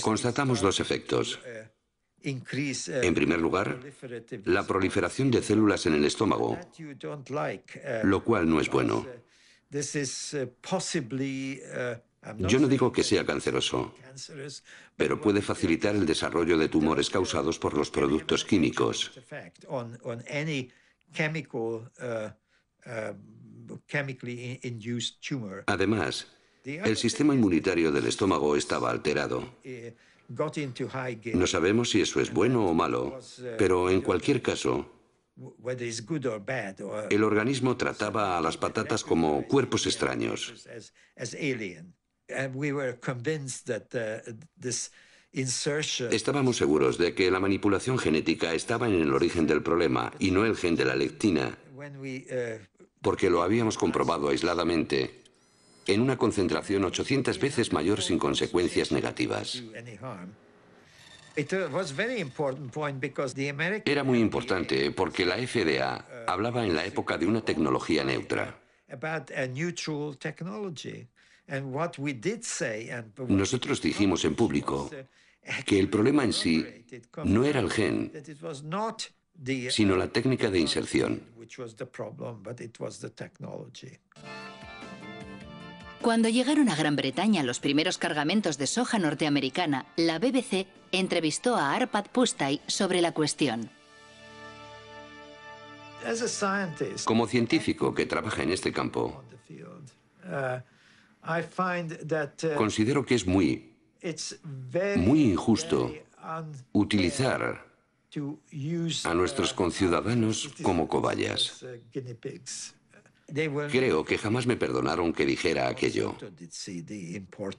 Constatamos 2 efectos. En primer lugar, la proliferación de células en el estómago, lo cual no es bueno. Yo no digo que sea canceroso, pero puede facilitar el desarrollo de tumores causados por los productos químicos. Además, el sistema inmunitario del estómago estaba alterado. No sabemos si eso es bueno o malo, pero en cualquier caso, el organismo trataba a las patatas como cuerpos extraños. Estábamos seguros de que la manipulación genética estaba en el origen del problema y no el gen de la lectina, porque lo habíamos comprobado aisladamente en una concentración 800 veces mayor sin consecuencias negativas. Era muy importante porque la FDA hablaba en la época de una tecnología neutra. Nosotros dijimos en público que el problema en sí no era el gen, sino la técnica de inserción. Cuando llegaron a Gran Bretaña los primeros cargamentos de soja norteamericana, la BBC entrevistó a Arpad Pusztai sobre la cuestión. Como científico que trabaja en este campo, considero que es muy injusto utilizar a nuestros conciudadanos como cobayas. Creo que jamás me perdonaron que dijera aquello.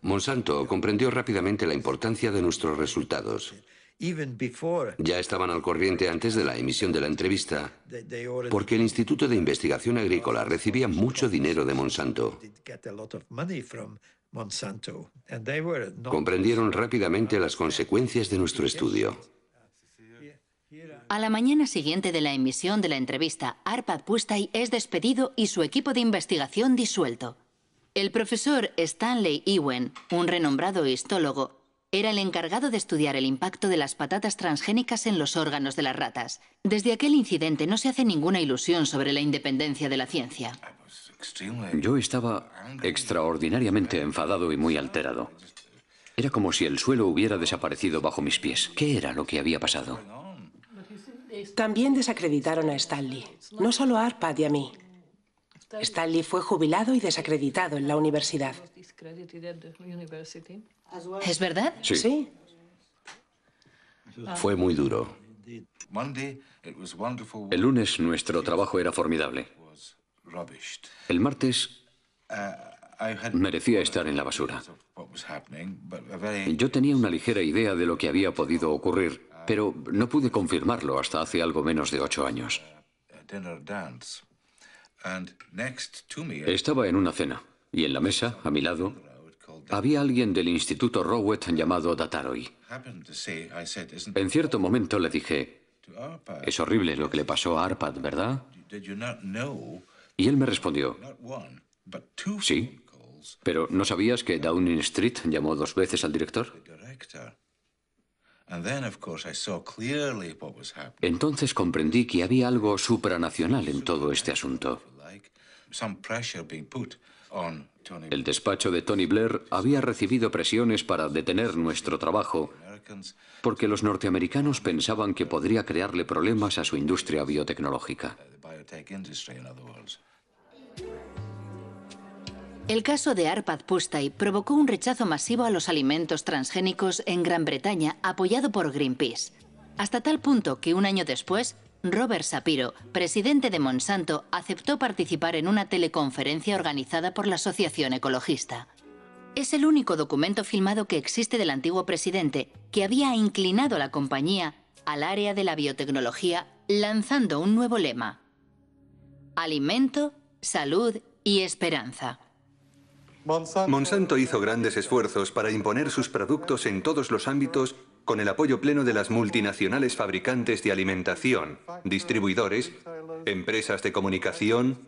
Monsanto comprendió rápidamente la importancia de nuestros resultados. Ya estaban al corriente antes de la emisión de la entrevista, porque el Instituto de Investigación Agrícola recibía mucho dinero de Monsanto. Comprendieron rápidamente las consecuencias de nuestro estudio. A la mañana siguiente de la emisión de la entrevista, Arpad Pusztai es despedido y su equipo de investigación disuelto. El profesor Stanley Ewen, un renombrado histólogo, era el encargado de estudiar el impacto de las patatas transgénicas en los órganos de las ratas. Desde aquel incidente no se hace ninguna ilusión sobre la independencia de la ciencia. Yo estaba extraordinariamente enfadado y muy alterado. Era como si el suelo hubiera desaparecido bajo mis pies. ¿Qué era lo que había pasado? También desacreditaron a Stanley, no solo a Arpad y a mí. Stanley fue jubilado y desacreditado en la universidad. ¿Es verdad? Sí. Sí. Fue muy duro. El lunes nuestro trabajo era formidable. El martes merecía estar en la basura. Yo tenía una ligera idea de lo que había podido ocurrir, pero no pude confirmarlo hasta hace algo menos de 8 años. Estaba en una cena, y en la mesa, a mi lado, había alguien del Instituto Rowett llamado Dataroi. En cierto momento le dije, es horrible lo que le pasó a Arpad, ¿verdad? Y él me respondió, sí, pero ¿no sabías que Downing Street llamó 2 veces al director? Entonces comprendí que había algo supranacional en todo este asunto. El despacho de Tony Blair había recibido presiones para detener nuestro trabajo porque los norteamericanos pensaban que podría crearle problemas a su industria biotecnológica. El caso de Arpad Pusztai provocó un rechazo masivo a los alimentos transgénicos en Gran Bretaña, apoyado por Greenpeace, hasta tal punto que un año después, Robert Shapiro, presidente de Monsanto, aceptó participar en una teleconferencia organizada por la Asociación Ecologista. Es el único documento filmado que existe del antiguo presidente, que había inclinado a la compañía al área de la biotecnología, lanzando un nuevo lema: alimento, salud y esperanza. Monsanto hizo grandes esfuerzos para imponer sus productos en todos los ámbitos con el apoyo pleno de las multinacionales fabricantes de alimentación, distribuidores, empresas de comunicación,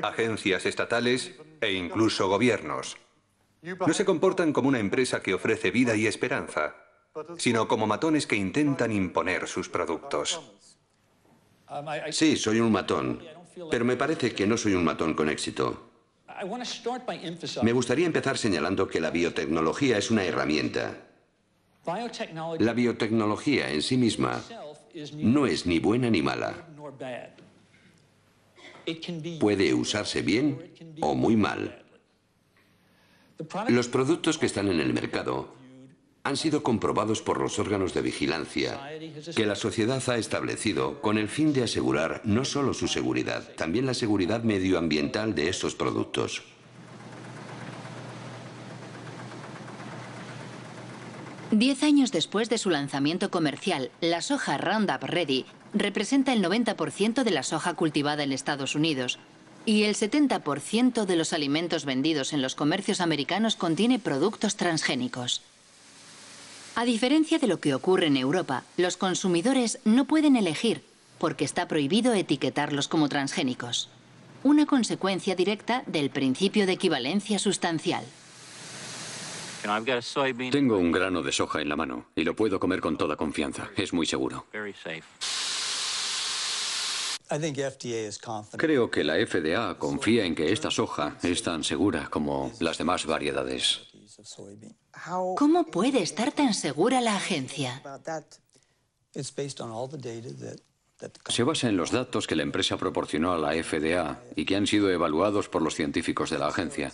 agencias estatales e incluso gobiernos. No se comportan como una empresa que ofrece vida y esperanza, sino como matones que intentan imponer sus productos. Sí, soy un matón, pero me parece que no soy un matón con éxito. Me gustaría empezar señalando que la biotecnología es una herramienta. La biotecnología en sí misma no es ni buena ni mala. Puede usarse bien o muy mal. Los productos que están en el mercado han sido comprobados por los órganos de vigilancia que la sociedad ha establecido con el fin de asegurar no solo su seguridad, también la seguridad medioambiental de estos productos. Diez años después de su lanzamiento comercial, la soja Roundup Ready representa el 90% de la soja cultivada en Estados Unidos y el 70% de los alimentos vendidos en los comercios americanos contiene productos transgénicos. A diferencia de lo que ocurre en Europa, los consumidores no pueden elegir porque está prohibido etiquetarlos como transgénicos. Una consecuencia directa del principio de equivalencia sustancial. Tengo un grano de soja en la mano y lo puedo comer con toda confianza. Es muy seguro. Creo que la FDA confía en que esta soja es tan segura como las demás variedades. ¿Cómo puede estar tan segura la agencia? Se basa en los datos que la empresa proporcionó a la FDA y que han sido evaluados por los científicos de la agencia.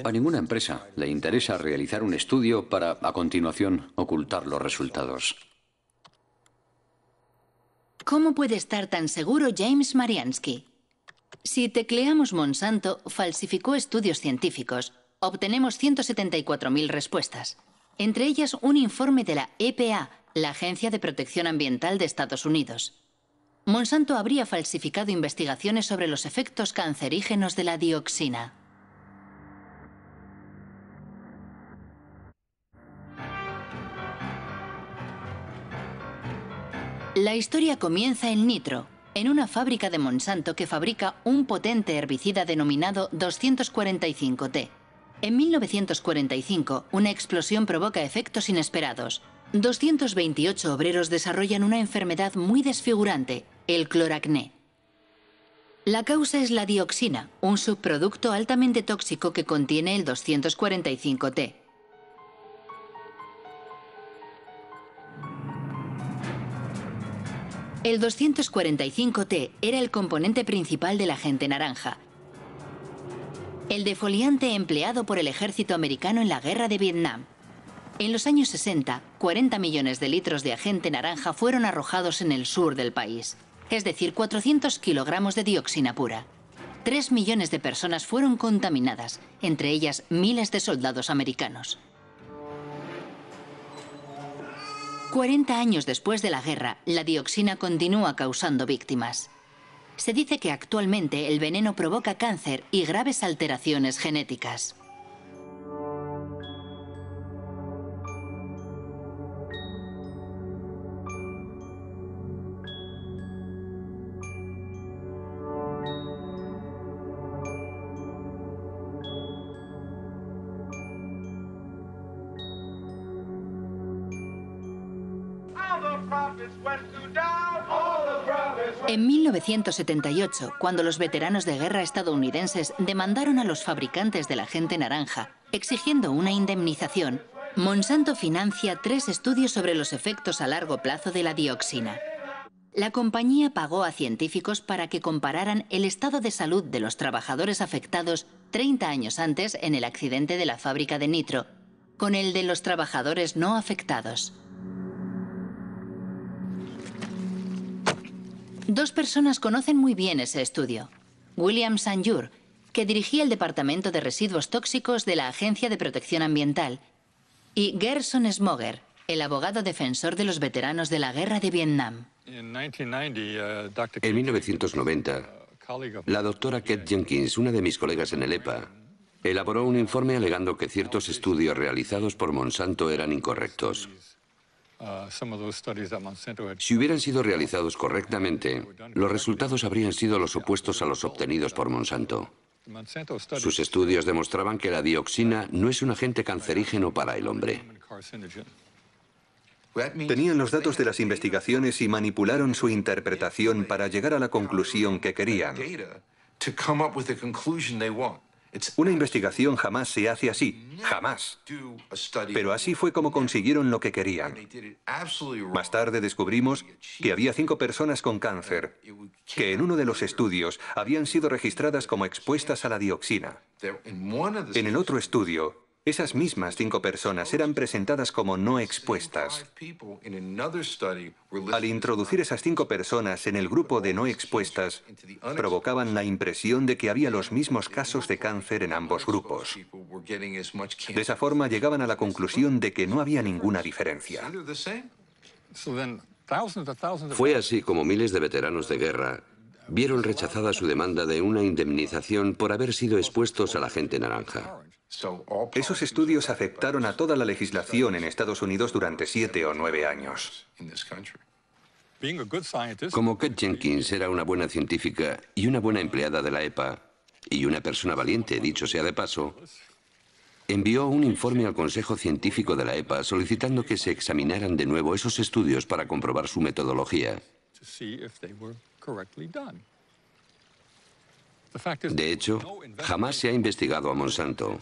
A ninguna empresa le interesa realizar un estudio para, a continuación, ocultar los resultados. ¿Cómo puede estar tan seguro James Mariansky? Si tecleamos Monsanto falsificó estudios científicos, obtenemos 174.000 respuestas, entre ellas un informe de la EPA, la Agencia de Protección Ambiental de Estados Unidos. Monsanto habría falsificado investigaciones sobre los efectos cancerígenos de la dioxina. La historia comienza en Nitro, en una fábrica de Monsanto que fabrica un potente herbicida denominado 245T. En 1945, una explosión provoca efectos inesperados. 228 obreros desarrollan una enfermedad muy desfigurante, el cloracné. La causa es la dioxina, un subproducto altamente tóxico que contiene el 245T. El 245T era el componente principal del agente naranja, el defoliante empleado por el ejército americano en la guerra de Vietnam. En los años 60, 40 millones de litros de agente naranja fueron arrojados en el sur del país, es decir, 400 kilogramos de dioxina pura. 3 millones de personas fueron contaminadas, entre ellas miles de soldados americanos. 40 años después de la guerra, la dioxina continúa causando víctimas. Se dice que actualmente el veneno provoca cáncer y graves alteraciones genéticas. En 1978, cuando los veteranos de guerra estadounidenses demandaron a los fabricantes del agente naranja, exigiendo una indemnización, Monsanto financia 3 estudios sobre los efectos a largo plazo de la dioxina. La compañía pagó a científicos para que compararan el estado de salud de los trabajadores afectados 30 años antes en el accidente de la fábrica de nitro con el de los trabajadores no afectados. 2 personas conocen muy bien ese estudio. William Sanjur, que dirigía el Departamento de Residuos Tóxicos de la Agencia de Protección Ambiental, y Gerson Smoger, el abogado defensor de los veteranos de la Guerra de Vietnam. En 1990, la doctora Kate Jenkins, una de mis colegas en el EPA, elaboró un informe alegando que ciertos estudios realizados por Monsanto eran incorrectos. Si hubieran sido realizados correctamente, los resultados habrían sido los opuestos a los obtenidos por Monsanto. Sus estudios demostraban que la dioxina no es un agente cancerígeno para el hombre. Tenían los datos de las investigaciones y manipularon su interpretación para llegar a la conclusión que querían. Una investigación jamás se hace así, jamás. Pero así fue como consiguieron lo que querían. Más tarde descubrimos que había 5 personas con cáncer, que en uno de los estudios habían sido registradas como expuestas a la dioxina. En el otro estudio, esas mismas 5 personas eran presentadas como no expuestas. Al introducir esas 5 personas en el grupo de no expuestas, provocaban la impresión de que había los mismos casos de cáncer en ambos grupos. De esa forma llegaban a la conclusión de que no había ninguna diferencia. Fue así como miles de veteranos de guerra vieron rechazada su demanda de una indemnización por haber sido expuestos al agente naranja. Esos estudios afectaron a toda la legislación en Estados Unidos durante 7 o 9 años. Como Kate Jenkins era una buena científica y una buena empleada de la EPA, y una persona valiente, dicho sea de paso, envió un informe al Consejo Científico de la EPA solicitando que se examinaran de nuevo esos estudios para comprobar su metodología. De hecho, jamás se ha investigado a Monsanto.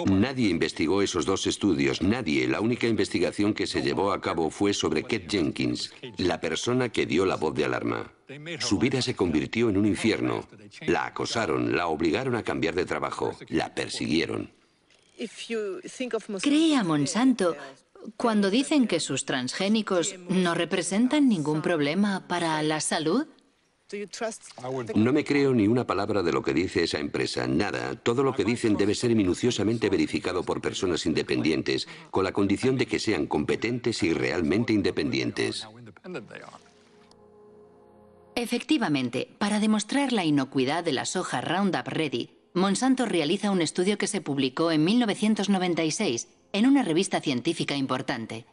Nadie investigó esos 2 estudios, nadie. La única investigación que se llevó a cabo fue sobre Kate Jenkins, la persona que dio la voz de alarma. Su vida se convirtió en un infierno. La acosaron, la obligaron a cambiar de trabajo, la persiguieron. ¿Cree a Monsanto cuando dicen que sus transgénicos no representan ningún problema para la salud? No me creo ni una palabra de lo que dice esa empresa, nada. Todo lo que dicen debe ser minuciosamente verificado por personas independientes, con la condición de que sean competentes y realmente independientes. Efectivamente, para demostrar la inocuidad de la soja Roundup Ready, Monsanto realiza un estudio que se publicó en 1996 en una revista científica importante.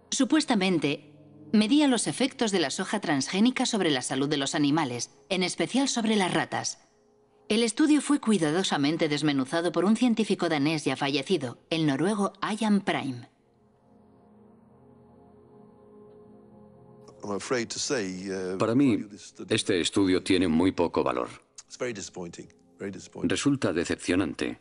Supuestamente, medía los efectos de la soja transgénica sobre la salud de los animales, en especial sobre las ratas. El estudio fue cuidadosamente desmenuzado por un científico danés ya fallecido, el noruego Ian Prime. Para mí, este estudio tiene muy poco valor. Resulta decepcionante,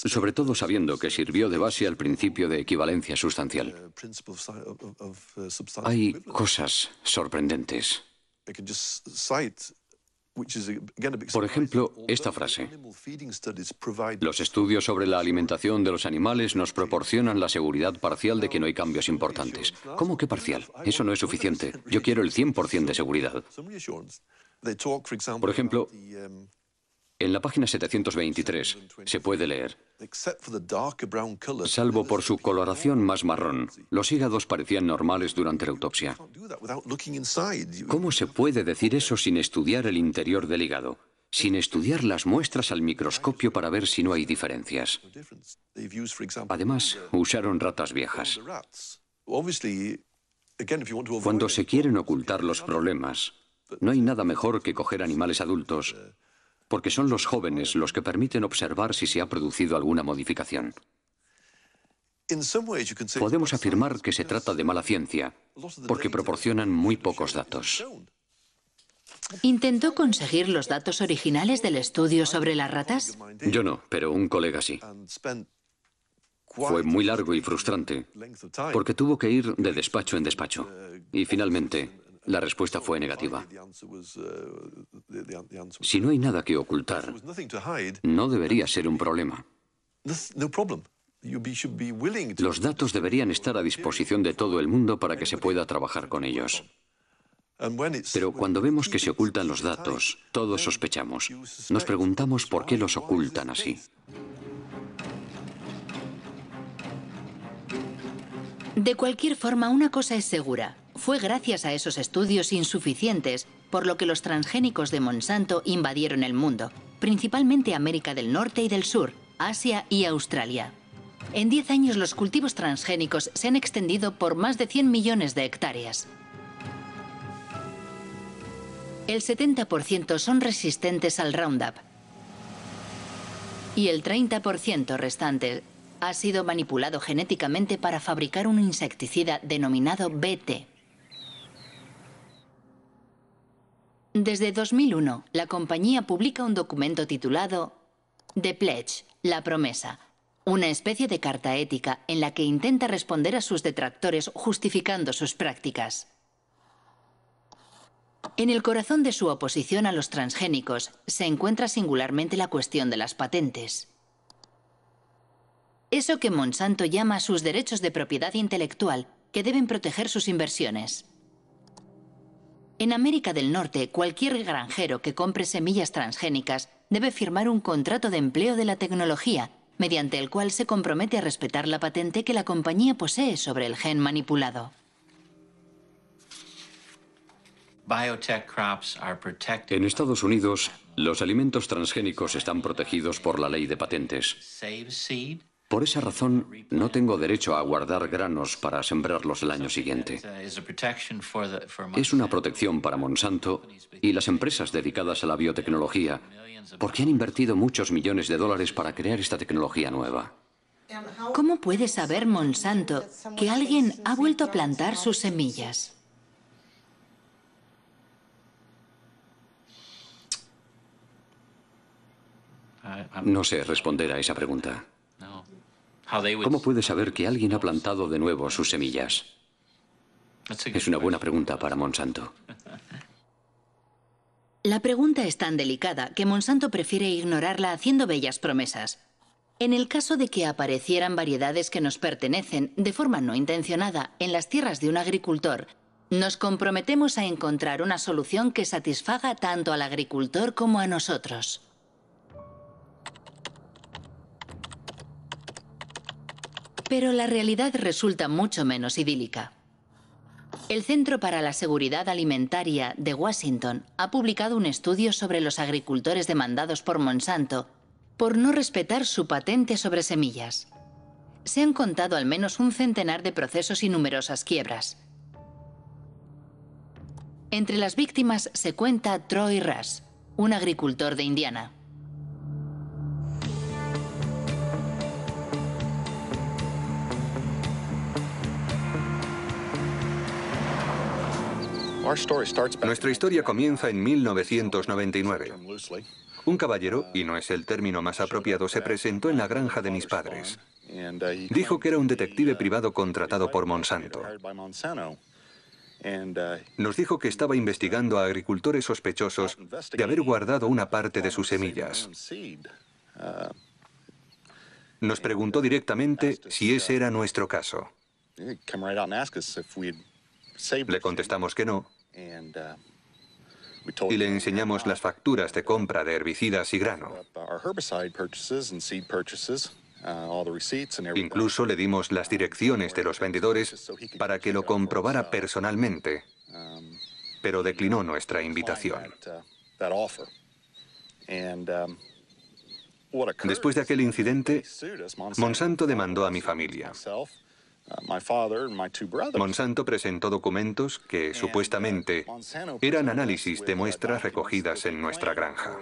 sobre todo sabiendo que sirvió de base al principio de equivalencia sustancial. Hay cosas sorprendentes. Por ejemplo, esta frase: los estudios sobre la alimentación de los animales nos proporcionan la seguridad parcial de que no hay cambios importantes. ¿Cómo que parcial? Eso no es suficiente. Yo quiero el 100% de seguridad. Por ejemplo, en la página 723 se puede leer: salvo por su coloración más marrón, los hígados parecían normales durante la autopsia. ¿Cómo se puede decir eso sin estudiar el interior del hígado? Sin estudiar las muestras al microscopio para ver si no hay diferencias. Además, usaron ratas viejas. Cuando se quieren ocultar los problemas, no hay nada mejor que coger animales adultos, porque son los jóvenes los que permiten observar si se ha producido alguna modificación. Podemos afirmar que se trata de mala ciencia, porque proporcionan muy pocos datos. ¿Intentó conseguir los datos originales del estudio sobre las ratas? Yo no, pero un colega sí. Fue muy largo y frustrante, porque tuvo que ir de despacho en despacho. Y finalmente, la respuesta fue negativa. Si no hay nada que ocultar, no debería ser un problema. Los datos deberían estar a disposición de todo el mundo para que se pueda trabajar con ellos. Pero cuando vemos que se ocultan los datos, todos sospechamos. Nos preguntamos por qué los ocultan así. De cualquier forma, una cosa es segura. Fue gracias a esos estudios insuficientes por lo que los transgénicos de Monsanto invadieron el mundo, principalmente América del Norte y del Sur, Asia y Australia. En 10 años los cultivos transgénicos se han extendido por más de 100 millones de hectáreas. El 70% son resistentes al Roundup y el 30% restante ha sido manipulado genéticamente para fabricar un insecticida denominado BT. Desde 2001, la compañía publica un documento titulado The Pledge, la promesa, una especie de carta ética en la que intenta responder a sus detractores justificando sus prácticas. En el corazón de su oposición a los transgénicos se encuentra singularmente la cuestión de las patentes. Eso que Monsanto llama sus derechos de propiedad intelectual, que deben proteger sus inversiones. En América del Norte, cualquier granjero que compre semillas transgénicas debe firmar un contrato de empleo de la tecnología, mediante el cual se compromete a respetar la patente que la compañía posee sobre el gen manipulado. En Estados Unidos, los alimentos transgénicos están protegidos por la ley de patentes. Por esa razón, no tengo derecho a guardar granos para sembrarlos el año siguiente. Es una protección para Monsanto y las empresas dedicadas a la biotecnología, porque han invertido muchos millones de dólares para crear esta tecnología nueva. ¿Cómo puede saber Monsanto que alguien ha vuelto a plantar sus semillas? No sé responder a esa pregunta. ¿Cómo puede saber que alguien ha plantado de nuevo sus semillas? Es una buena pregunta para Monsanto. La pregunta es tan delicada que Monsanto prefiere ignorarla haciendo bellas promesas. En el caso de que aparecieran variedades que nos pertenecen, de forma no intencionada, en las tierras de un agricultor, nos comprometemos a encontrar una solución que satisfaga tanto al agricultor como a nosotros. Pero la realidad resulta mucho menos idílica. El Centro para la Seguridad Alimentaria de Washington ha publicado un estudio sobre los agricultores demandados por Monsanto por no respetar su patente sobre semillas. Se han contado al menos un centenar de procesos y numerosas quiebras. Entre las víctimas se cuenta Troy Rush, un agricultor de Indiana. Nuestra historia comienza en 1999. Un caballero, y no es el término más apropiado, se presentó en la granja de mis padres. Dijo que era un detective privado contratado por Monsanto. Nos dijo que estaba investigando a agricultores sospechosos de haber guardado una parte de sus semillas. Nos preguntó directamente si ese era nuestro caso. Le contestamos que no, y le enseñamos las facturas de compra de herbicidas y grano. Incluso le dimos las direcciones de los vendedores para que lo comprobara personalmente, pero declinó nuestra invitación. Después de aquel incidente, Monsanto demandó a mi familia. Monsanto presentó documentos que, supuestamente, eran análisis de muestras recogidas en nuestra granja.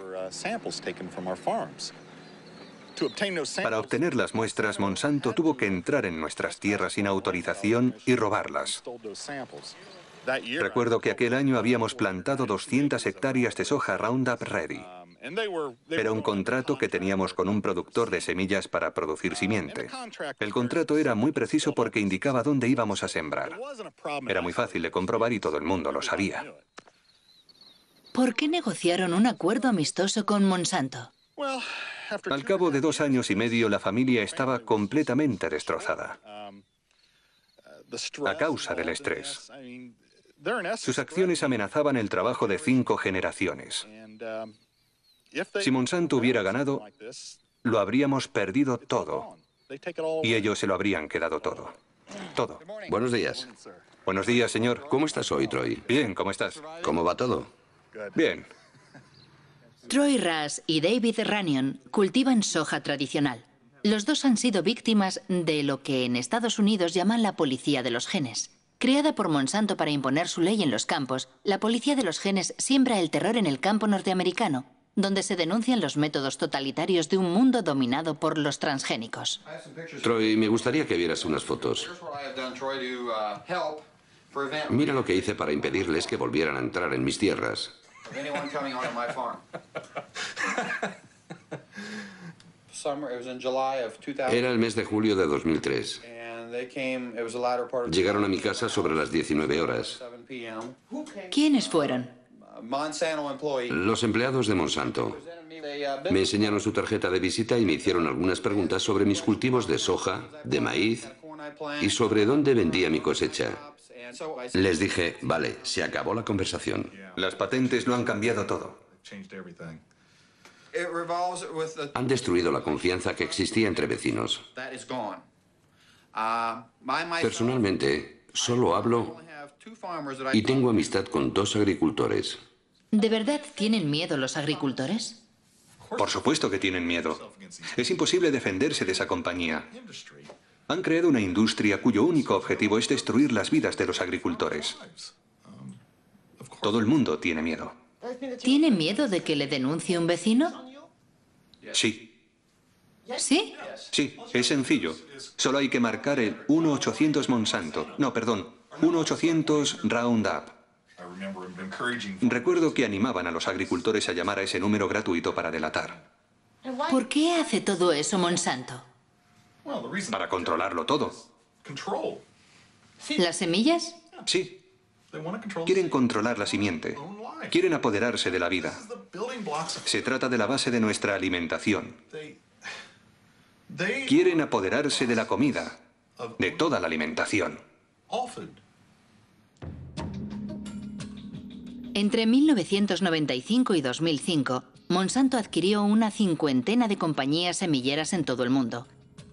Para obtener las muestras, Monsanto tuvo que entrar en nuestras tierras sin autorización y robarlas. Recuerdo que aquel año habíamos plantado 200 hectáreas de soja Roundup Ready. Era un contrato que teníamos con un productor de semillas para producir simiente. El contrato era muy preciso porque indicaba dónde íbamos a sembrar. Era muy fácil de comprobar y todo el mundo lo sabía. ¿Por qué negociaron un acuerdo amistoso con Monsanto? Al cabo de 2 años y medio, la familia estaba completamente destrozada a causa del estrés. Sus acciones amenazaban el trabajo de 5 generaciones. Si Monsanto hubiera ganado, lo habríamos perdido todo. Y ellos se lo habrían quedado todo. Todo. Buenos días. Buenos días, señor. ¿Cómo estás hoy, Troy? Bien, ¿cómo estás? ¿Cómo va todo? Bien. Troy Rush y David Runyon cultivan soja tradicional. Los dos han sido víctimas de lo que en Estados Unidos llaman la policía de los genes. Creada por Monsanto para imponer su ley en los campos, la policía de los genes siembra el terror en el campo norteamericano, donde se denuncian los métodos totalitarios de un mundo dominado por los transgénicos. Troy, me gustaría que vieras unas fotos. Mira lo que hice para impedirles que volvieran a entrar en mis tierras. Era el mes de julio de 2003. Llegaron a mi casa sobre las 19 horas. ¿Quiénes fueron? Los empleados de Monsanto. Me enseñaron su tarjeta de visita y me hicieron algunas preguntas sobre mis cultivos de soja, de maíz y sobre dónde vendía mi cosecha. Les dije, vale, se acabó la conversación. Las patentes lo han cambiado todo. Han destruido la confianza que existía entre vecinos. Personalmente, solo hablo y tengo amistad con 2 agricultores. ¿De verdad tienen miedo los agricultores? Por supuesto que tienen miedo. Es imposible defenderse de esa compañía. Han creado una industria cuyo único objetivo es destruir las vidas de los agricultores. Todo el mundo tiene miedo. ¿Tiene miedo de que le denuncie un vecino? Sí. ¿Sí? Sí, es sencillo. Solo hay que marcar el 1-800 Monsanto. No, perdón, 1-800 Roundup. Recuerdo que animaban a los agricultores a llamar a ese número gratuito para delatar. ¿Por qué hace todo eso Monsanto? Para controlarlo todo. ¿Las semillas? Sí. Quieren controlar la simiente. Quieren apoderarse de la vida. Se trata de la base de nuestra alimentación. Quieren apoderarse de la comida, de toda la alimentación. Entre 1995 y 2005, Monsanto adquirió una 50 de compañías semilleras en todo el mundo.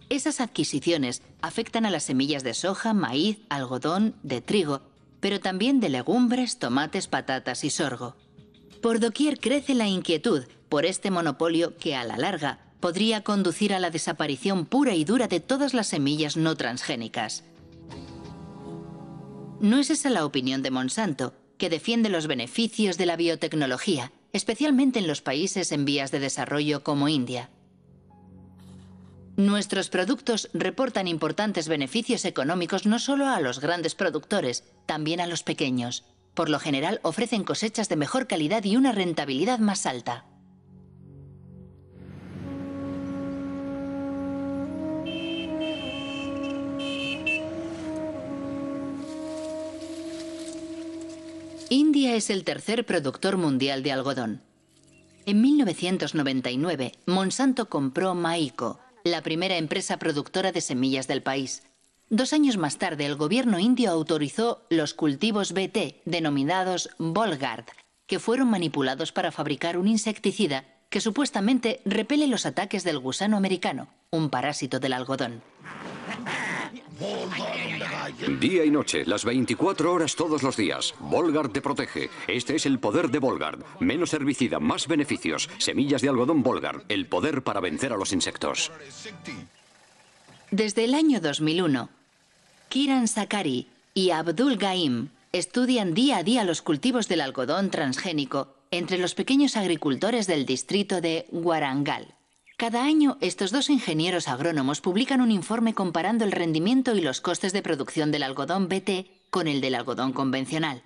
Esas adquisiciones afectan a las semillas de soja, maíz, algodón, de trigo, pero también de legumbres, tomates, patatas y sorgo. Por doquier crece la inquietud por este monopolio que, a la larga, podría conducir a la desaparición pura y dura de todas las semillas no transgénicas. No es esa la opinión de Monsanto, que defiende los beneficios de la biotecnología, especialmente en los países en vías de desarrollo como India. Nuestros productos reportan importantes beneficios económicos no solo a los grandes productores, también a los pequeños. Por lo general ofrecen cosechas de mejor calidad y una rentabilidad más alta. India es el tercer productor mundial de algodón. En 1999, Monsanto compró Maiko, la primera empresa productora de semillas del país. 2 años más tarde, el gobierno indio autorizó los cultivos BT, denominados Bollgard, que fueron manipulados para fabricar un insecticida que supuestamente repele los ataques del gusano americano, un parásito del algodón. Día y noche, las 24 horas todos los días. Bollgard te protege. Este es el poder de Bollgard. Menos herbicida, más beneficios. Semillas de algodón Bollgard. El poder para vencer a los insectos. Desde el año 2001, Kiran Sakari y Abdul Gaim estudian día a día los cultivos del algodón transgénico entre los pequeños agricultores del distrito de Warangal. Cada año, estos 2 ingenieros agrónomos publican un informe comparando el rendimiento y los costes de producción del algodón BT con el del algodón convencional.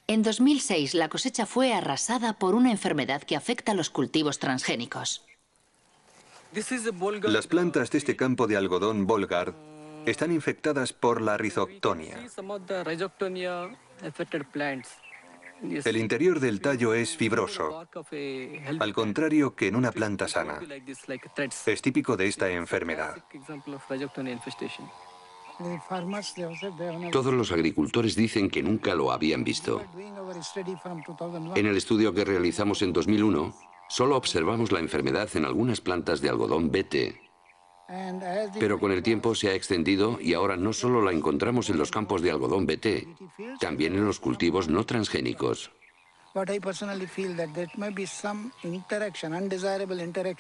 En 2006, la cosecha fue arrasada por una enfermedad que afecta a los cultivos transgénicos. Las plantas de este campo de algodón Bollgard están infectadas por la rizoctonia. El interior del tallo es fibroso, al contrario que en una planta sana. Es típico de esta enfermedad. Todos los agricultores dicen que nunca lo habían visto. En el estudio que realizamos en 2001, solo observamos la enfermedad en algunas plantas de algodón BT. Pero con el tiempo se ha extendido y ahora no solo la encontramos en los campos de algodón BT, también en los cultivos no transgénicos.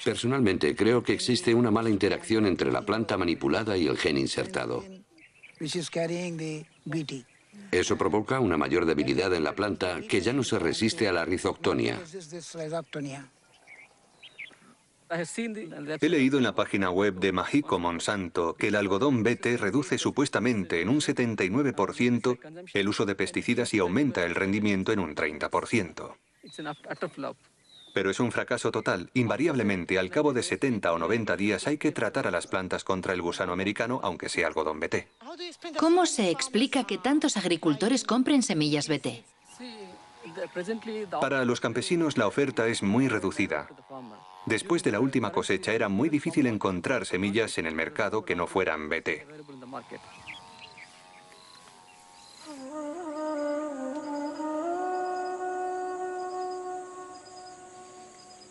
Personalmente creo que existe una mala interacción entre la planta manipulada y el gen insertado. Eso provoca una mayor debilidad en la planta que ya no se resiste a la rizoctonia. He leído en la página web de Maiko Monsanto que el algodón BT reduce supuestamente en un 79% el uso de pesticidas y aumenta el rendimiento en un 30%. Pero es un fracaso total. Invariablemente, al cabo de 70 o 90 días hay que tratar a las plantas contra el gusano americano, aunque sea algodón BT. ¿Cómo se explica que tantos agricultores compren semillas BT? Para los campesinos la oferta es muy reducida. Después de la última cosecha era muy difícil encontrar semillas en el mercado que no fueran BT.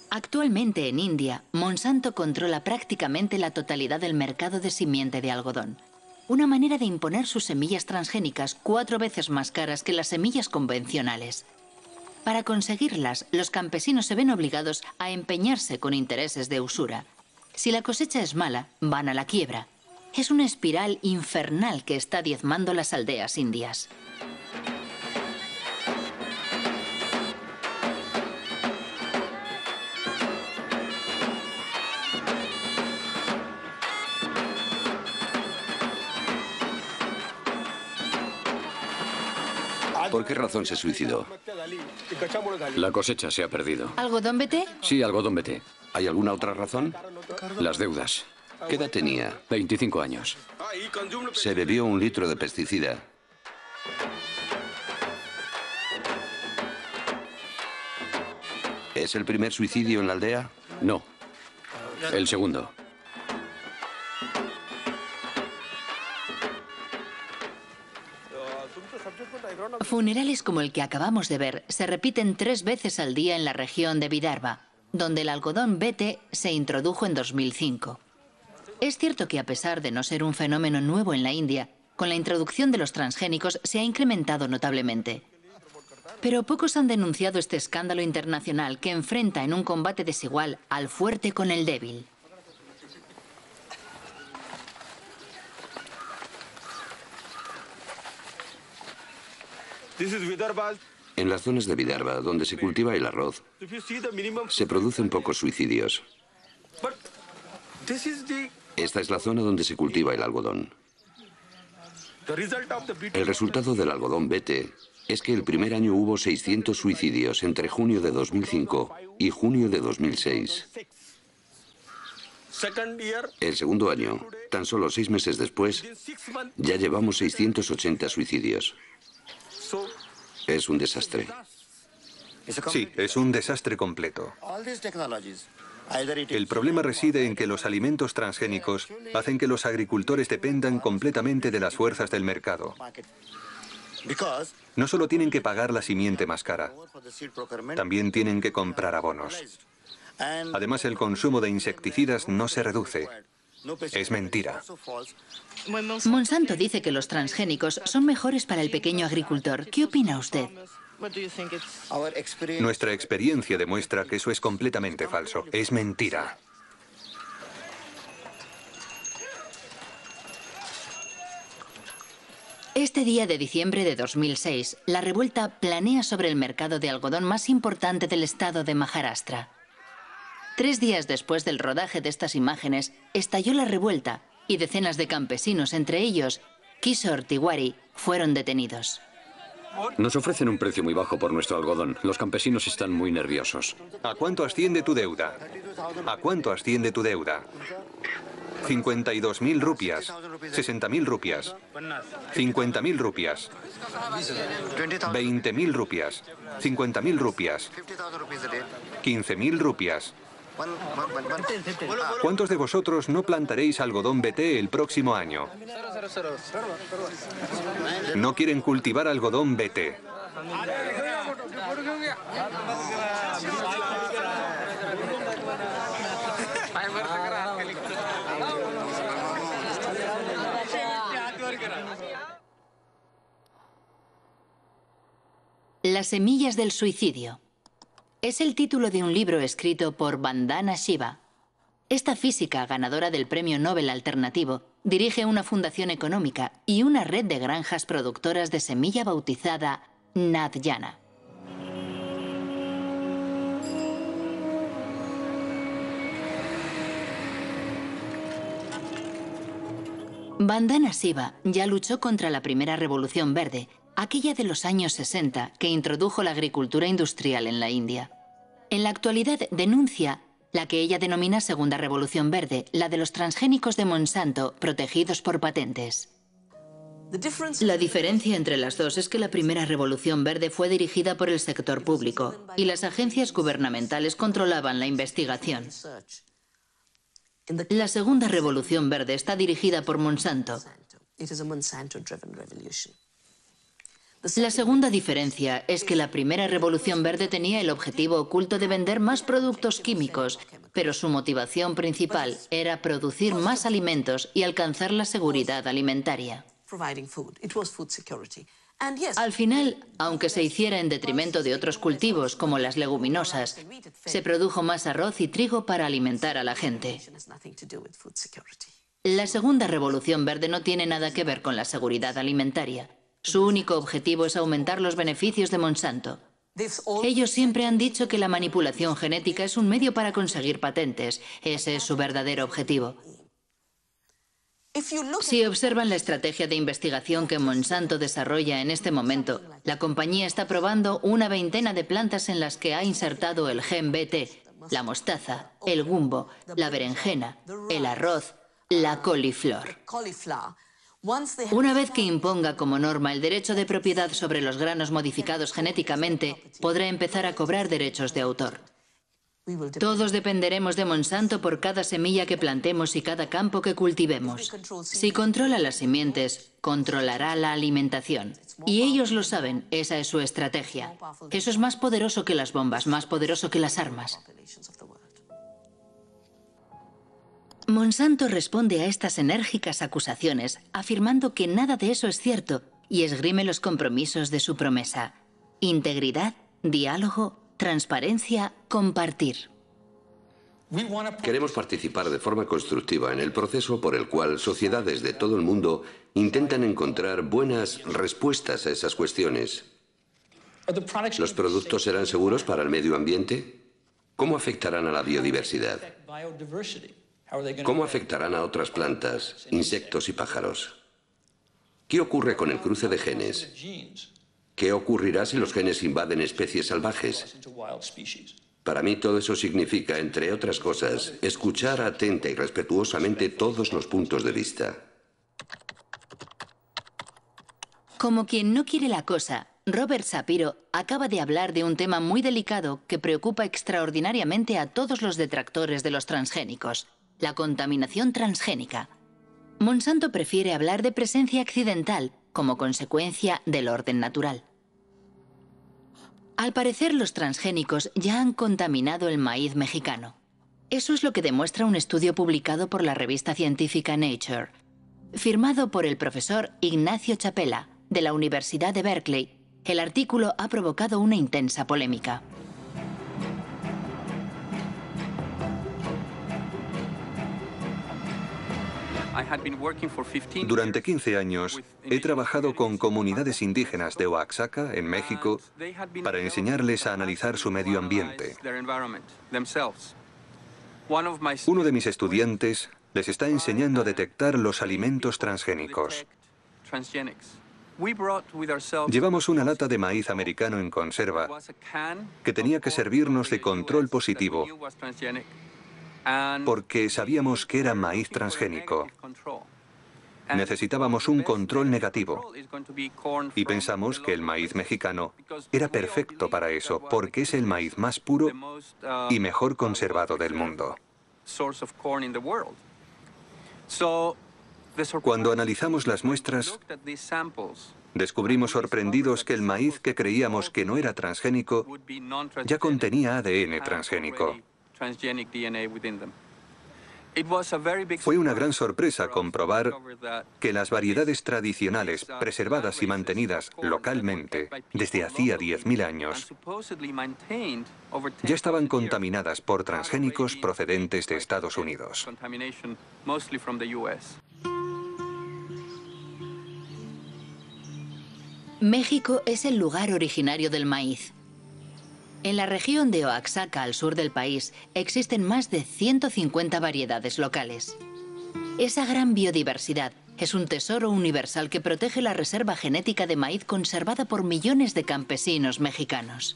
Actualmente en India, Monsanto controla prácticamente la totalidad del mercado de simiente de algodón. Una manera de imponer sus semillas transgénicas 4 veces más caras que las semillas convencionales. Para conseguirlas, los campesinos se ven obligados a empeñarse con intereses de usura. Si la cosecha es mala, van a la quiebra. Es una espiral infernal que está diezmando las aldeas indias. ¿Por qué razón se suicidó? La cosecha se ha perdido. ¿Algodón BT? Sí, algodón BT. ¿Hay alguna otra razón? Las deudas. ¿Qué edad tenía? 25 años. Se bebió 1 litro de pesticida. ¿Es el primer suicidio en la aldea? No. El segundo. Funerales como el que acabamos de ver se repiten 3 veces al día en la región de Vidarbha, donde el algodón BT se introdujo en 2005. Es cierto que a pesar de no ser un fenómeno nuevo en la India, con la introducción de los transgénicos se ha incrementado notablemente. Pero pocos han denunciado este escándalo internacional que enfrenta en un combate desigual al fuerte con el débil. En las zonas de Vidarbha, donde se cultiva el arroz, se producen pocos suicidios. Esta es la zona donde se cultiva el algodón. El resultado del algodón BT es que el primer año hubo 600 suicidios entre junio de 2005 y junio de 2006. El segundo año, tan solo 6 meses después, ya llevamos 680 suicidios. Es un desastre. Sí, es un desastre completo. El problema reside en que los alimentos transgénicos hacen que los agricultores dependan completamente de las fuerzas del mercado. No solo tienen que pagar la simiente más cara, también tienen que comprar abonos. Además, el consumo de insecticidas no se reduce. Es mentira. Monsanto dice que los transgénicos son mejores para el pequeño agricultor. ¿Qué opina usted? Nuestra experiencia demuestra que eso es completamente falso. Es mentira. Este día de diciembre de 2006, la revuelta planea sobre el mercado de algodón más importante del estado de Maharashtra. 3 días después del rodaje de estas imágenes, estalló la revuelta y decenas de campesinos, entre ellos Kishore Tiwari, fueron detenidos. Nos ofrecen un precio muy bajo por nuestro algodón. Los campesinos están muy nerviosos. ¿A cuánto asciende tu deuda? ¿A cuánto asciende tu deuda? 52.000 rupias, 60.000 rupias, 50.000 rupias, 20.000 rupias, 50.000 rupias, 15.000 rupias. ¿Cuántos de vosotros no plantaréis algodón BT el próximo año? No quieren cultivar algodón BT. Las semillas del suicidio. Es el título de un libro escrito por Vandana Shiva. Esta física, ganadora del Premio Nobel Alternativo, dirige una fundación económica y una red de granjas productoras de semilla bautizada Nadyana. Vandana Shiva ya luchó contra la primera revolución verde, aquella de los años 60 que introdujo la agricultura industrial en la India. En la actualidad denuncia la que ella denomina Segunda Revolución Verde, la de los transgénicos de Monsanto protegidos por patentes. La diferencia entre las dos es que la primera Revolución Verde fue dirigida por el sector público y las agencias gubernamentales controlaban la investigación. La Segunda Revolución Verde está dirigida por Monsanto. La segunda diferencia es que la primera Revolución Verde tenía el objetivo oculto de vender más productos químicos, pero su motivación principal era producir más alimentos y alcanzar la seguridad alimentaria. Al final, aunque se hiciera en detrimento de otros cultivos como las leguminosas, se produjo más arroz y trigo para alimentar a la gente. La segunda Revolución Verde no tiene nada que ver con la seguridad alimentaria. Su único objetivo es aumentar los beneficios de Monsanto. Ellos siempre han dicho que la manipulación genética es un medio para conseguir patentes. Ese es su verdadero objetivo. Si observan la estrategia de investigación que Monsanto desarrolla en este momento, la compañía está probando una veintena de plantas en las que ha insertado el gen BT, la mostaza, el gumbo, la berenjena, el arroz, la coliflor. Una vez que imponga como norma el derecho de propiedad sobre los granos modificados genéticamente, podrá empezar a cobrar derechos de autor. Todos dependeremos de Monsanto por cada semilla que plantemos y cada campo que cultivemos. Si controla las simientes, controlará la alimentación. Y ellos lo saben, esa es su estrategia. Eso es más poderoso que las bombas, más poderoso que las armas. Monsanto responde a estas enérgicas acusaciones afirmando que nada de eso es cierto y esgrime los compromisos de su promesa: integridad, diálogo, transparencia, compartir. Queremos participar de forma constructiva en el proceso por el cual sociedades de todo el mundo intentan encontrar buenas respuestas a esas cuestiones. ¿Los productos serán seguros para el medio ambiente? ¿Cómo afectarán a la biodiversidad? ¿Cómo afectarán a otras plantas, insectos y pájaros? ¿Qué ocurre con el cruce de genes? ¿Qué ocurrirá si los genes invaden especies salvajes? Para mí todo eso significa, entre otras cosas, escuchar atenta y respetuosamente todos los puntos de vista. Como quien no quiere la cosa, Robert Shapiro acaba de hablar de un tema muy delicado que preocupa extraordinariamente a todos los detractores de los transgénicos: la contaminación transgénica. Monsanto prefiere hablar de presencia accidental como consecuencia del orden natural. Al parecer, los transgénicos ya han contaminado el maíz mexicano. Eso es lo que demuestra un estudio publicado por la revista científica Nature, firmado por el profesor Ignacio Chapela, de la Universidad de Berkeley. El artículo ha provocado una intensa polémica. Durante 15 años he trabajado con comunidades indígenas de Oaxaca, en México, para enseñarles a analizar su medio ambiente. Uno de mis estudiantes les está enseñando a detectar los alimentos transgénicos. Llevamos una lata de maíz americano en conserva que tenía que servirnos de control positivo porque sabíamos que era maíz transgénico. Necesitábamos un control negativo y pensamos que el maíz mexicano era perfecto para eso, porque es el maíz más puro y mejor conservado del mundo. Cuando analizamos las muestras, descubrimos sorprendidos que el maíz que creíamos que no era transgénico ya contenía ADN transgénico. Fue una gran sorpresa comprobar que las variedades tradicionales, preservadas y mantenidas localmente desde hacía 10.000 años, ya estaban contaminadas por transgénicos procedentes de Estados Unidos. México es el lugar originario del maíz. En la región de Oaxaca, al sur del país, existen más de 150 variedades locales. Esa gran biodiversidad es un tesoro universal que protege la reserva genética de maíz conservada por millones de campesinos mexicanos.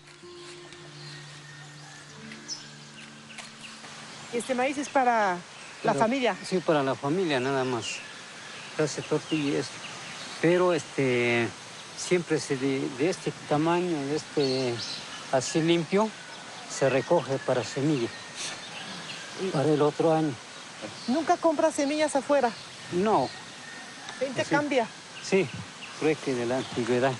¿Este maíz es para la familia? Sí, para la familia nada más. Hace tortillas. Pero siempre de este tamaño, así limpio, se recoge para semilla, para el otro año. ¿Nunca compras semillas afuera? No. ¿Se intercambia? Sí, creo que de la antigüedad.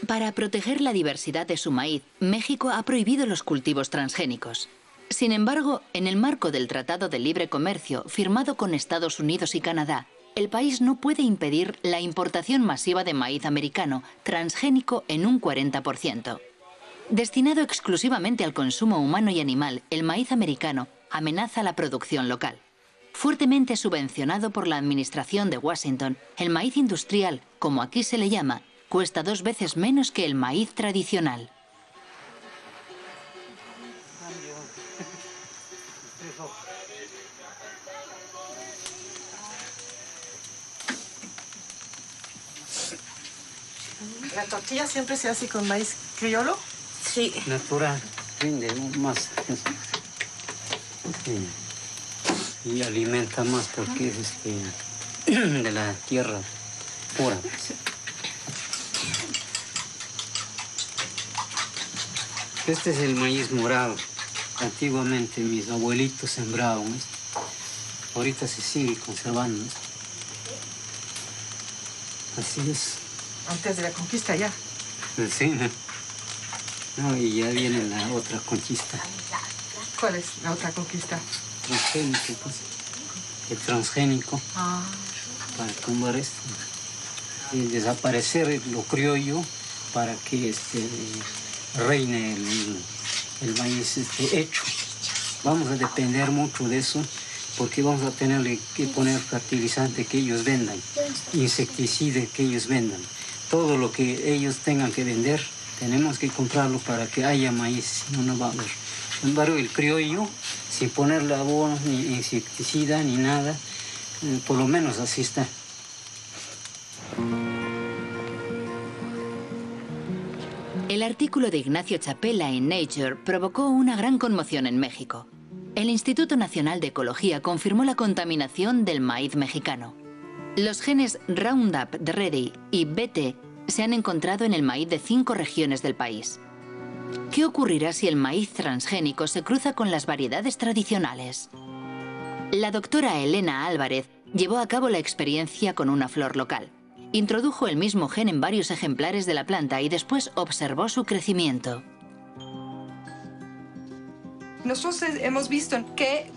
Para proteger la diversidad de su maíz, México ha prohibido los cultivos transgénicos. Sin embargo, en el marco del Tratado de Libre Comercio firmado con Estados Unidos y Canadá, el país no puede impedir la importación masiva de maíz americano transgénico en un 40%. Destinado exclusivamente al consumo humano y animal, el maíz americano amenaza la producción local. Fuertemente subvencionado por la administración de Washington, el maíz industrial, como aquí se le llama, cuesta 2 veces menos que el maíz tradicional. ¿La tortilla siempre se hace con maíz criollo? Sí. Natural, rinde más. Y alimenta más porque es de la tierra pura. Este es el maíz morado. Antiguamente mis abuelitos sembraban esto. Ahorita se sigue conservando. Así es. Antes de la conquista ya. Sí. No, y ya viene la otra conquista. ¿Cuál es la otra conquista? Transgénico, pues. El transgénico. Para tumbar esto. Y desaparecer lo criollo para que reine el maíz hecho. Vamos a depender mucho de eso porque vamos a tener que poner fertilizante que ellos vendan, insecticida que ellos vendan. Todo lo que ellos tengan que vender, tenemos que comprarlo para que haya maíz, si no, no va a haber. Sin embargo, el criollo, sin ponerle abonos, ni insecticida, ni nada, Por lo menos así está. El artículo de Ignacio Chapela en Nature provocó una gran conmoción en México. El Instituto Nacional de Ecología confirmó la contaminación del maíz mexicano. Los genes Roundup Ready y BT se han encontrado en el maíz de 5 regiones del país. ¿Qué ocurrirá si el maíz transgénico se cruza con las variedades tradicionales? La doctora Elena Álvarez llevó a cabo la experiencia con una flor local. Introdujo el mismo gen en varios ejemplares de la planta y después observó su crecimiento. Nosotros hemos visto que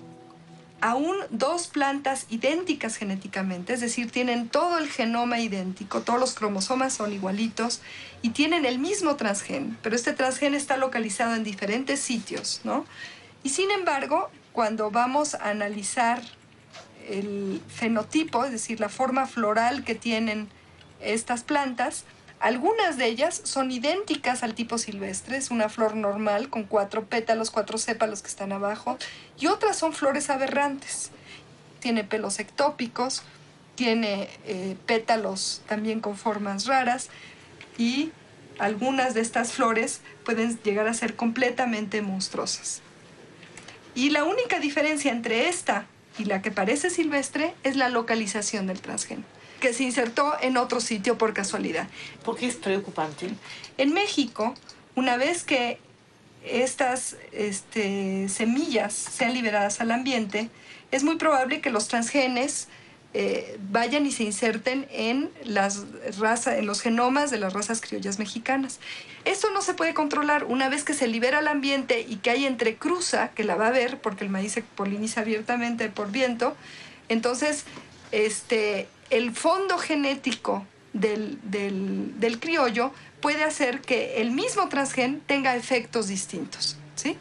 aún 2 plantas idénticas genéticamente, es decir, tienen todo el genoma idéntico, todos los cromosomas son igualitos y tienen el mismo transgen, pero este transgen está localizado en diferentes sitios, ¿no? Y sin embargo, cuando vamos a analizar el fenotipo, es decir, la forma floral que tienen estas plantas, algunas de ellas son idénticas al tipo silvestre, es una flor normal con 4 pétalos, 4 sépalos que están abajo, y otras son flores aberrantes. Tiene pelos ectópicos, tiene pétalos también con formas raras, y algunas de estas flores pueden llegar a ser completamente monstruosas. Y la única diferencia entre esta y la que parece silvestre es la localización del transgen, que se insertó en otro sitio por casualidad. ¿Por qué es preocupante? En México, una vez que estas semillas sean liberadas al ambiente, es muy probable que los transgenes vayan y se inserten en los genomas de las razas criollas mexicanas. Esto no se puede controlar. Una vez que se libera al ambiente y que hay entrecruza, que la va a haber porque el maíz se poliniza abiertamente por viento, entonces el fondo genético del criollo puede hacer que el mismo transgen tenga efectos distintos, ¿sí?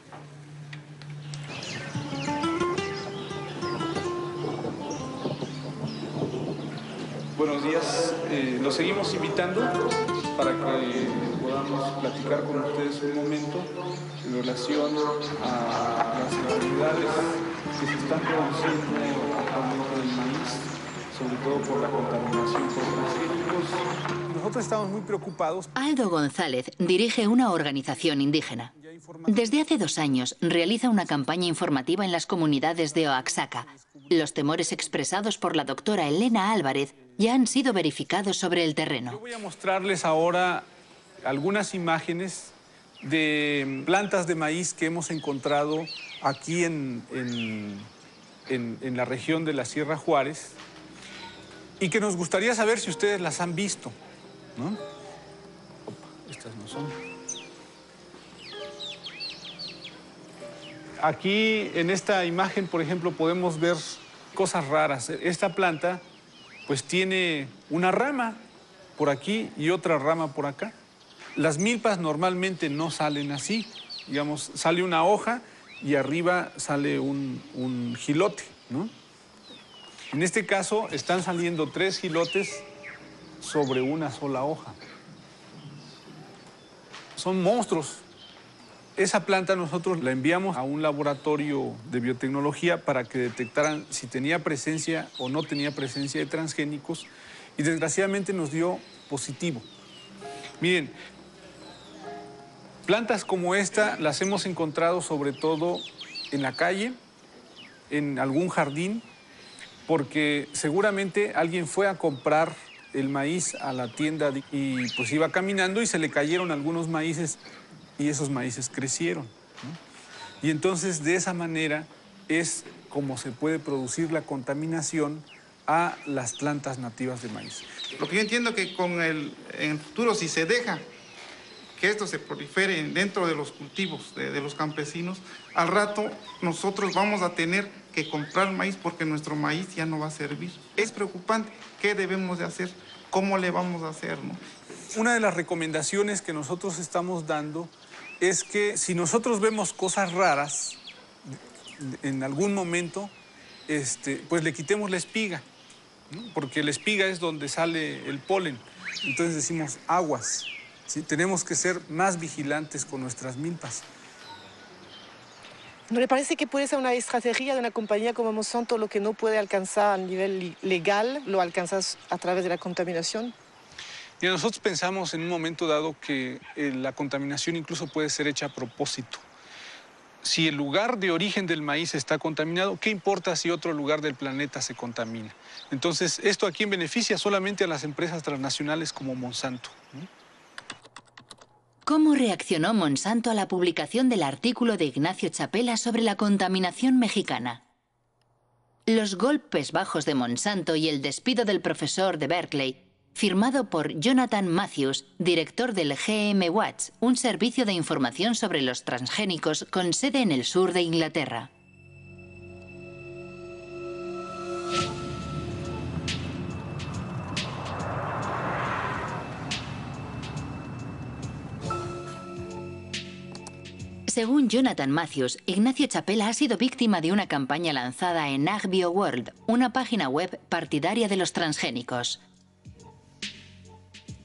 Buenos días, los seguimos invitando para que podamos platicar con ustedes un momento en relación a las irregularidades que se están produciendo actualmente en el maíz, sobre todo por la contaminación por transgénicos. Nosotros estamos muy preocupados. Aldo González dirige una organización indígena. Desde hace 2 años realiza una campaña informativa en las comunidades de Oaxaca. Los temores expresados por la doctora Elena Álvarez ya han sido verificados sobre el terreno. Yo voy a mostrarles ahora algunas imágenes de plantas de maíz que hemos encontrado aquí en la región de la Sierra Juárez y que nos gustaría saber si ustedes las han visto, ¿no? Opa, estas no son. Aquí en esta imagen, por ejemplo, podemos ver cosas raras. Esta planta pues tiene una rama por aquí y otra rama por acá. Las milpas normalmente no salen así. Digamos, sale una hoja y arriba sale un jilote, ¿no? En este caso están saliendo 3 jilotes sobre una sola hoja. Son monstruos. Esa planta nosotros la enviamos a un laboratorio de biotecnología para que detectaran si tenía presencia o no tenía presencia de transgénicos y desgraciadamente nos dio positivo. Miren, plantas como esta las hemos encontrado sobre todo en la calle, en algún jardín, porque seguramente alguien fue a comprar el maíz a la tienda y pues iba caminando y se le cayeron algunos maíces y esos maíces crecieron, ¿no? Y entonces de esa manera es como se puede producir la contaminación a las plantas nativas de maíz. Lo que yo entiendo que en el futuro, si se deja que esto se prolifere dentro de los cultivos de los campesinos, al rato nosotros vamos a tener que comprar maíz porque nuestro maíz ya no va a servir. Es preocupante. ¿Qué debemos de hacer? ¿Cómo le vamos a hacer, no? Una de las recomendaciones que nosotros estamos dando es que si nosotros vemos cosas raras en algún momento, pues le quitemos la espiga, ¿no? Porque la espiga es donde sale el polen. Entonces decimos aguas, ¿sí? Tenemos que ser más vigilantes con nuestras milpas. ¿No le parece que puede ser una estrategia de una compañía como Monsanto lo que no puede alcanzar a nivel legal, lo alcanzas a través de la contaminación? Y nosotros pensamos en un momento dado que la contaminación incluso puede ser hecha a propósito. Si el lugar de origen del maíz está contaminado, ¿qué importa si otro lugar del planeta se contamina? Entonces, ¿esto a quién beneficia? Solamente a las empresas transnacionales como Monsanto, ¿no? ¿Cómo reaccionó Monsanto a la publicación del artículo de Ignacio Chapela sobre la contaminación mexicana? Los golpes bajos de Monsanto y el despido del profesor de Berkeley, firmado por Jonathan Matthews, director del GM Watch, un servicio de información sobre los transgénicos con sede en el sur de Inglaterra. Según Jonathan Matthews, Ignacio Chapela ha sido víctima de una campaña lanzada en AgBioWorld, una página web partidaria de los transgénicos.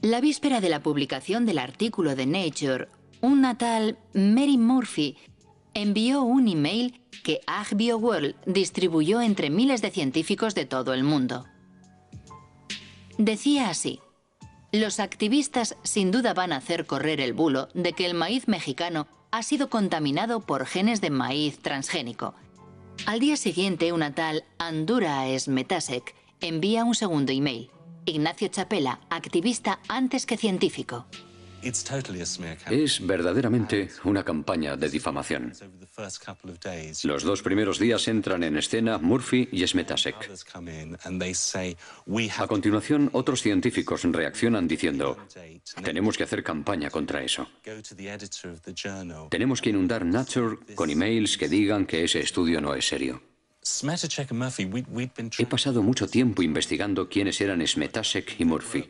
La víspera de la publicación del artículo de Nature, una tal Mary Murphy envió un email que AgBioWorld distribuyó entre miles de científicos de todo el mundo. Decía así: los activistas sin duda van a hacer correr el bulo de que el maíz mexicano ha sido contaminado por genes de maíz transgénico. Al día siguiente, una tal Andura Smetasek envía un segundo email. Ignacio Chapela, activista antes que científico. Es verdaderamente una campaña de difamación. Los 2 primeros días entran en escena Murphy y Smetasek. A continuación, otros científicos reaccionan diciendo: tenemos que hacer campaña contra eso. Tenemos que inundar Nature con emails que digan que ese estudio no es serio. He pasado mucho tiempo investigando quiénes eran Smetasek y Murphy.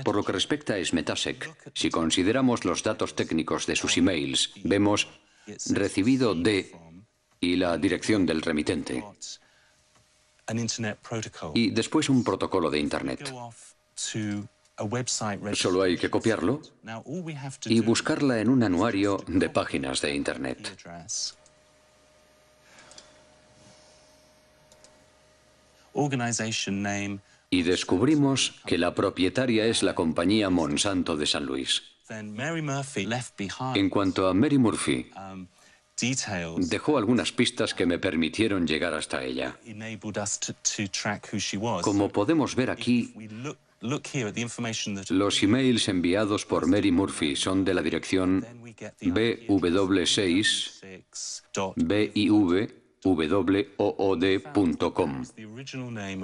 Por lo que respecta a Smetasek, si consideramos los datos técnicos de sus emails, vemos recibido de y la dirección del remitente, y después un protocolo de Internet. Solo hay que copiarlo y buscarla en un anuario de páginas de Internet. Y descubrimos que la propietaria es la compañía Monsanto de San Luis. En cuanto a Mary Murphy, dejó algunas pistas que me permitieron llegar hasta ella. Como podemos ver aquí, los emails enviados por Mary Murphy son de la dirección bw6biwood.com.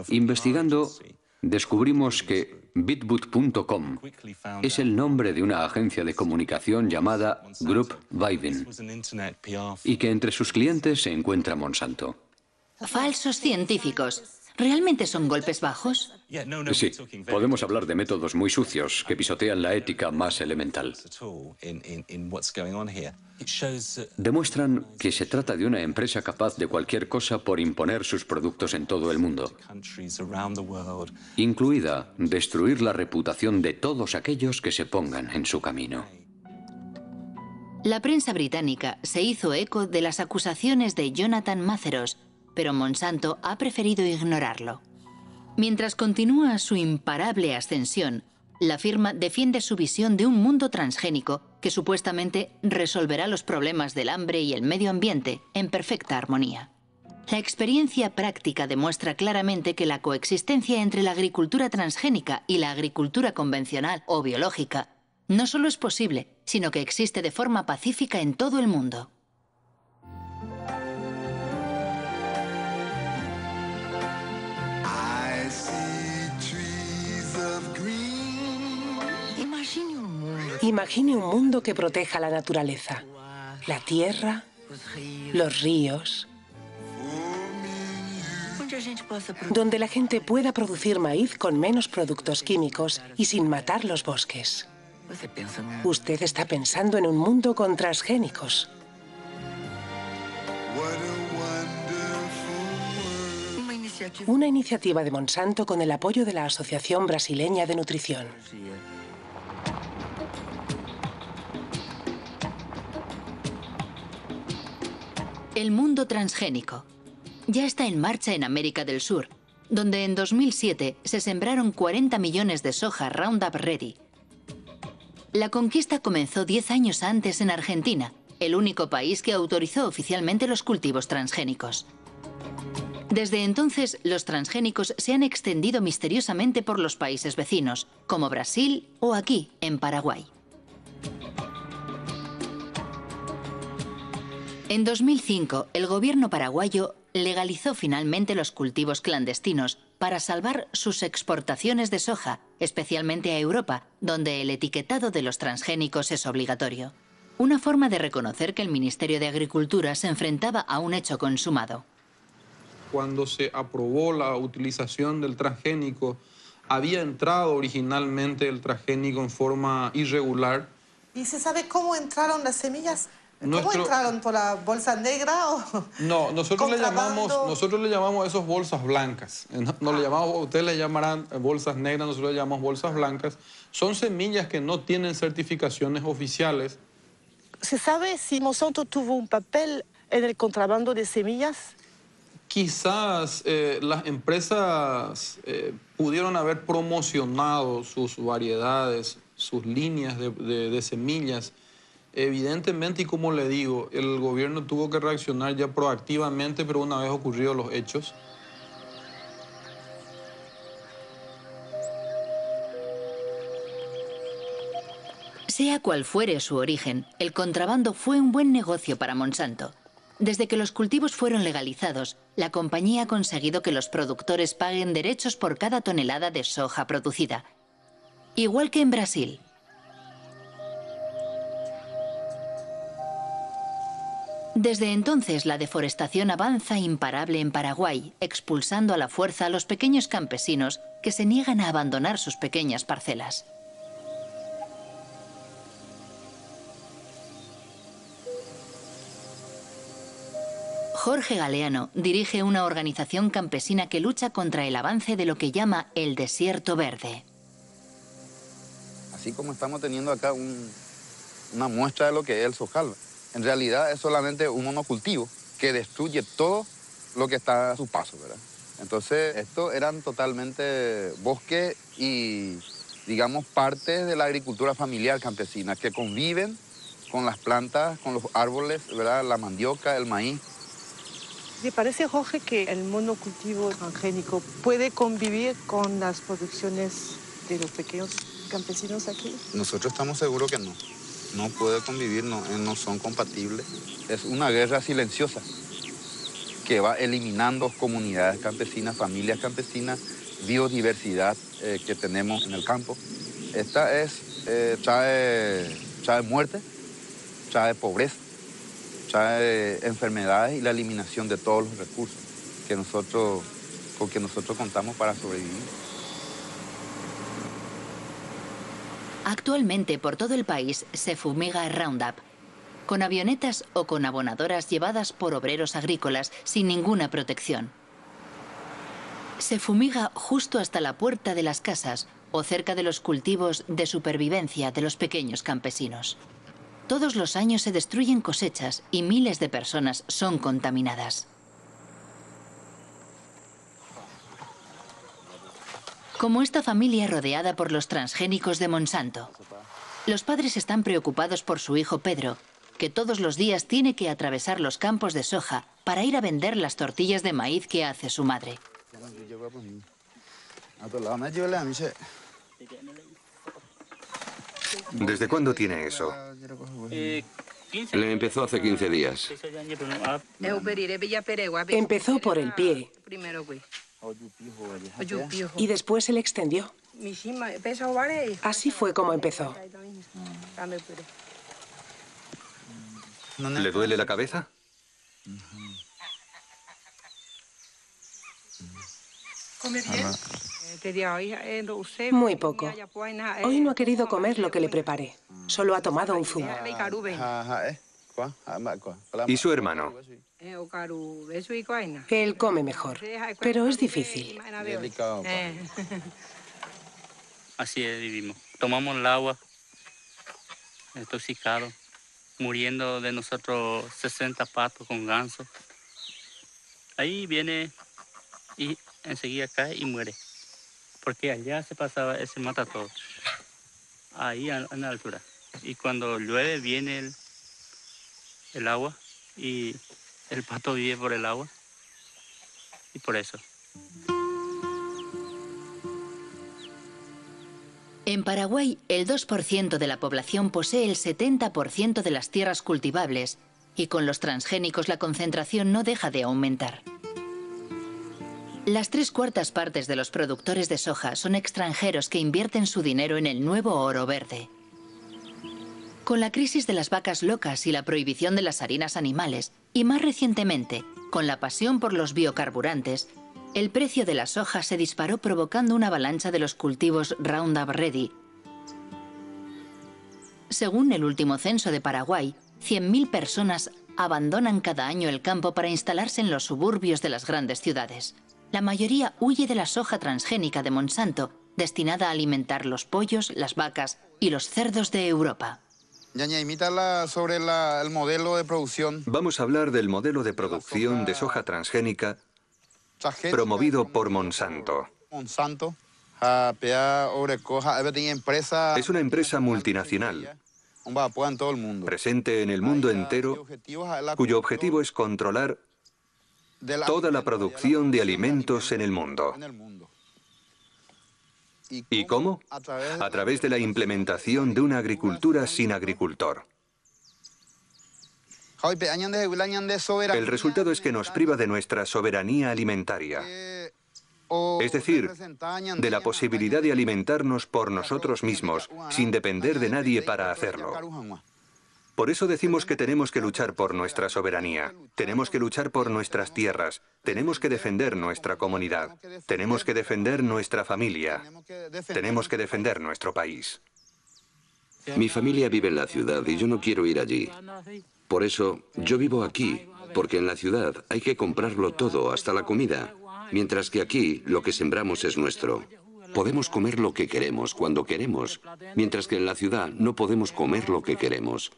Investigando, descubrimos que bitboot.com es el nombre de una agencia de comunicación llamada Group Vivin y que entre sus clientes se encuentra Monsanto. Falsos científicos. ¿Realmente son golpes bajos? Sí, podemos hablar de métodos muy sucios que pisotean la ética más elemental. Demuestran que se trata de una empresa capaz de cualquier cosa por imponer sus productos en todo el mundo, incluida destruir la reputación de todos aquellos que se pongan en su camino. La prensa británica se hizo eco de las acusaciones de Jonathan Matthews, pero Monsanto ha preferido ignorarlo. Mientras continúa su imparable ascensión, la firma defiende su visión de un mundo transgénico que supuestamente resolverá los problemas del hambre y el medio ambiente en perfecta armonía. La experiencia práctica demuestra claramente que la coexistencia entre la agricultura transgénica y la agricultura convencional o biológica no solo es posible, sino que existe de forma pacífica en todo el mundo. Imagine un mundo que proteja la naturaleza, la tierra, los ríos, donde la gente pueda producir maíz con menos productos químicos y sin matar los bosques. Usted está pensando en un mundo con transgénicos. Una iniciativa de Monsanto con el apoyo de la Asociación Brasileña de Nutrición. El mundo transgénico ya está en marcha en América del Sur, donde en 2007 se sembraron 40 millones de soja Roundup Ready. La conquista comenzó 10 años antes en Argentina, el único país que autorizó oficialmente los cultivos transgénicos. Desde entonces, los transgénicos se han extendido misteriosamente por los países vecinos, como Brasil o aquí, en Paraguay. En 2005, el gobierno paraguayo legalizó finalmente los cultivos clandestinos para salvar sus exportaciones de soja, especialmente a Europa, donde el etiquetado de los transgénicos es obligatorio. Una forma de reconocer que el Ministerio de Agricultura se enfrentaba a un hecho consumado. Cuando se aprobó la utilización del transgénico, había entrado originalmente el transgénico en forma irregular. ¿Y se sabe cómo entraron las semillas? ¿Cómo entraron? ¿Por la bolsa negra o...? No, nosotros le llamamos a esos bolsas blancas. No le llamamos, ustedes le llamarán bolsas negras, nosotros le llamamos bolsas blancas. Son semillas que no tienen certificaciones oficiales. ¿Se sabe si Monsanto tuvo un papel en el contrabando de semillas? Quizás las empresas pudieron haber promocionado sus variedades, sus líneas de semillas. Evidentemente, y como le digo, el gobierno tuvo que reaccionar ya proactivamente, pero una vez ocurridos los hechos. Sea cual fuere su origen, el contrabando fue un buen negocio para Monsanto. Desde que los cultivos fueron legalizados, la compañía ha conseguido que los productores paguen derechos por cada tonelada de soja producida. Igual que en Brasil. Desde entonces, la deforestación avanza imparable en Paraguay, expulsando a la fuerza a los pequeños campesinos que se niegan a abandonar sus pequeñas parcelas. Jorge Galeano dirige una organización campesina que lucha contra el avance de lo que llama el desierto verde. Así como estamos teniendo acá una muestra de lo que es el sojal, en realidad es solamente un monocultivo que destruye todo lo que está a su paso, ¿verdad? Entonces, estos eran totalmente bosques y, digamos, partes de la agricultura familiar campesina que conviven con las plantas, con los árboles, ¿verdad? La mandioca, el maíz. ¿Le parece, Jorge, que el monocultivo transgénico puede convivir con las producciones de los pequeños campesinos aquí? Nosotros estamos seguros que no. No puede convivir, no son compatibles. Es una guerra silenciosa que va eliminando comunidades campesinas, familias campesinas, biodiversidad que tenemos en el campo. Esta trae muerte, trae pobreza, trae enfermedades y la eliminación de todos los recursos con que nosotros contamos para sobrevivir. Actualmente, por todo el país se fumiga Roundup, con avionetas o con abonadoras llevadas por obreros agrícolas sin ninguna protección. Se fumiga justo hasta la puerta de las casas o cerca de los cultivos de supervivencia de los pequeños campesinos. Todos los años se destruyen cosechas y miles de personas son contaminadas. Como esta familia rodeada por los transgénicos de Monsanto. Los padres están preocupados por su hijo Pedro, que todos los días tiene que atravesar los campos de soja para ir a vender las tortillas de maíz que hace su madre. ¿Desde cuándo tiene eso? Le empezó hace 15 días. Empezó por el pie y después se le extendió. Así fue como empezó. ¿Le duele la cabeza? Muy poco. Hoy no ha querido comer lo que le preparé. Solo ha tomado un zumo. ¿Y su hermano? Él come mejor, pero es difícil. Así vivimos. Tomamos el agua, intoxicado. muriendo de nosotros 60 patos con ganso. Ahí viene y enseguida cae y muere. Porque allá se pasaba, se mata todo. Ahí en la altura. Y cuando llueve viene el agua y el pato vive por el agua. Y por eso. En Paraguay, el 2% de la población posee el 70% de las tierras cultivables y con los transgénicos la concentración no deja de aumentar. Las 3/4 partes de los productores de soja son extranjeros que invierten su dinero en el nuevo oro verde. Con la crisis de las vacas locas y la prohibición de las harinas animales, y más recientemente, con la pasión por los biocarburantes, el precio de la soja se disparó provocando una avalancha de los cultivos Roundup Ready. Según el último censo de Paraguay, 100.000 personas abandonan cada año el campo para instalarse en los suburbios de las grandes ciudades. La mayoría huye de la soja transgénica de Monsanto, destinada a alimentar los pollos, las vacas y los cerdos de Europa. Ñaña, imítala sobre el modelo de producción. Vamos a hablar del modelo de producción de soja transgénica promovido por Monsanto. Es una empresa multinacional presente en el mundo entero, cuyo objetivo es controlar toda la producción de alimentos en el mundo. ¿Y cómo? A través de la implementación de una agricultura sin agricultor. El resultado es que nos priva de nuestra soberanía alimentaria. Es decir, de la posibilidad de alimentarnos por nosotros mismos, sin depender de nadie para hacerlo. Por eso decimos que tenemos que luchar por nuestra soberanía, tenemos que luchar por nuestras tierras, tenemos que defender nuestra comunidad, tenemos que defender nuestra familia, tenemos que defender nuestro país. Mi familia vive en la ciudad y yo no quiero ir allí. Por eso, yo vivo aquí, porque en la ciudad hay que comprarlo todo, hasta la comida, mientras que aquí lo que sembramos es nuestro. Podemos comer lo que queremos, cuando queremos, mientras que en la ciudad no podemos comer lo que queremos.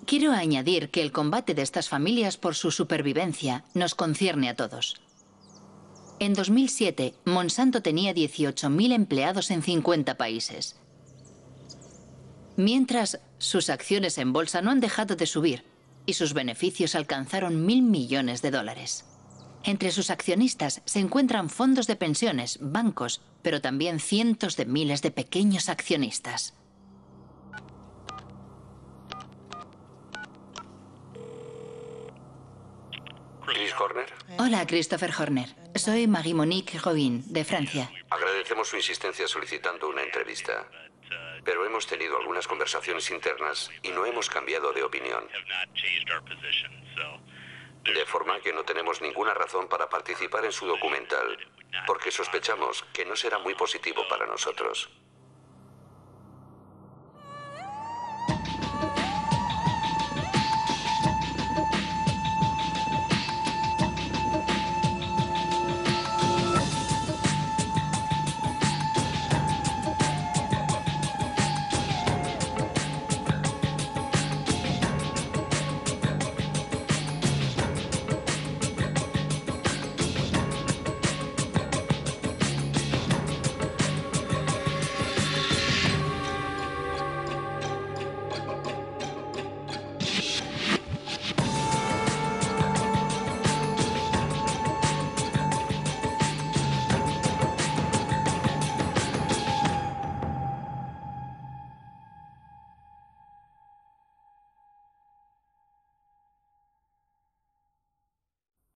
Quiero añadir que el combate de estas familias por su supervivencia nos concierne a todos. En 2007, Monsanto tenía 18.000 empleados en 50 países. Mientras, sus acciones en bolsa no han dejado de subir y sus beneficios alcanzaron 1.000 millones de dólares. Entre sus accionistas se encuentran fondos de pensiones, bancos, pero también cientos de miles de pequeños accionistas. ¿Chris Horner? Hola, Christopher Horner. Soy Marie-Monique Robin, de Francia. Agradecemos su insistencia solicitando una entrevista. Pero hemos tenido algunas conversaciones internas y no hemos cambiado de opinión. De forma que no tenemos ninguna razón para participar en su documental, porque sospechamos que no será muy positivo para nosotros.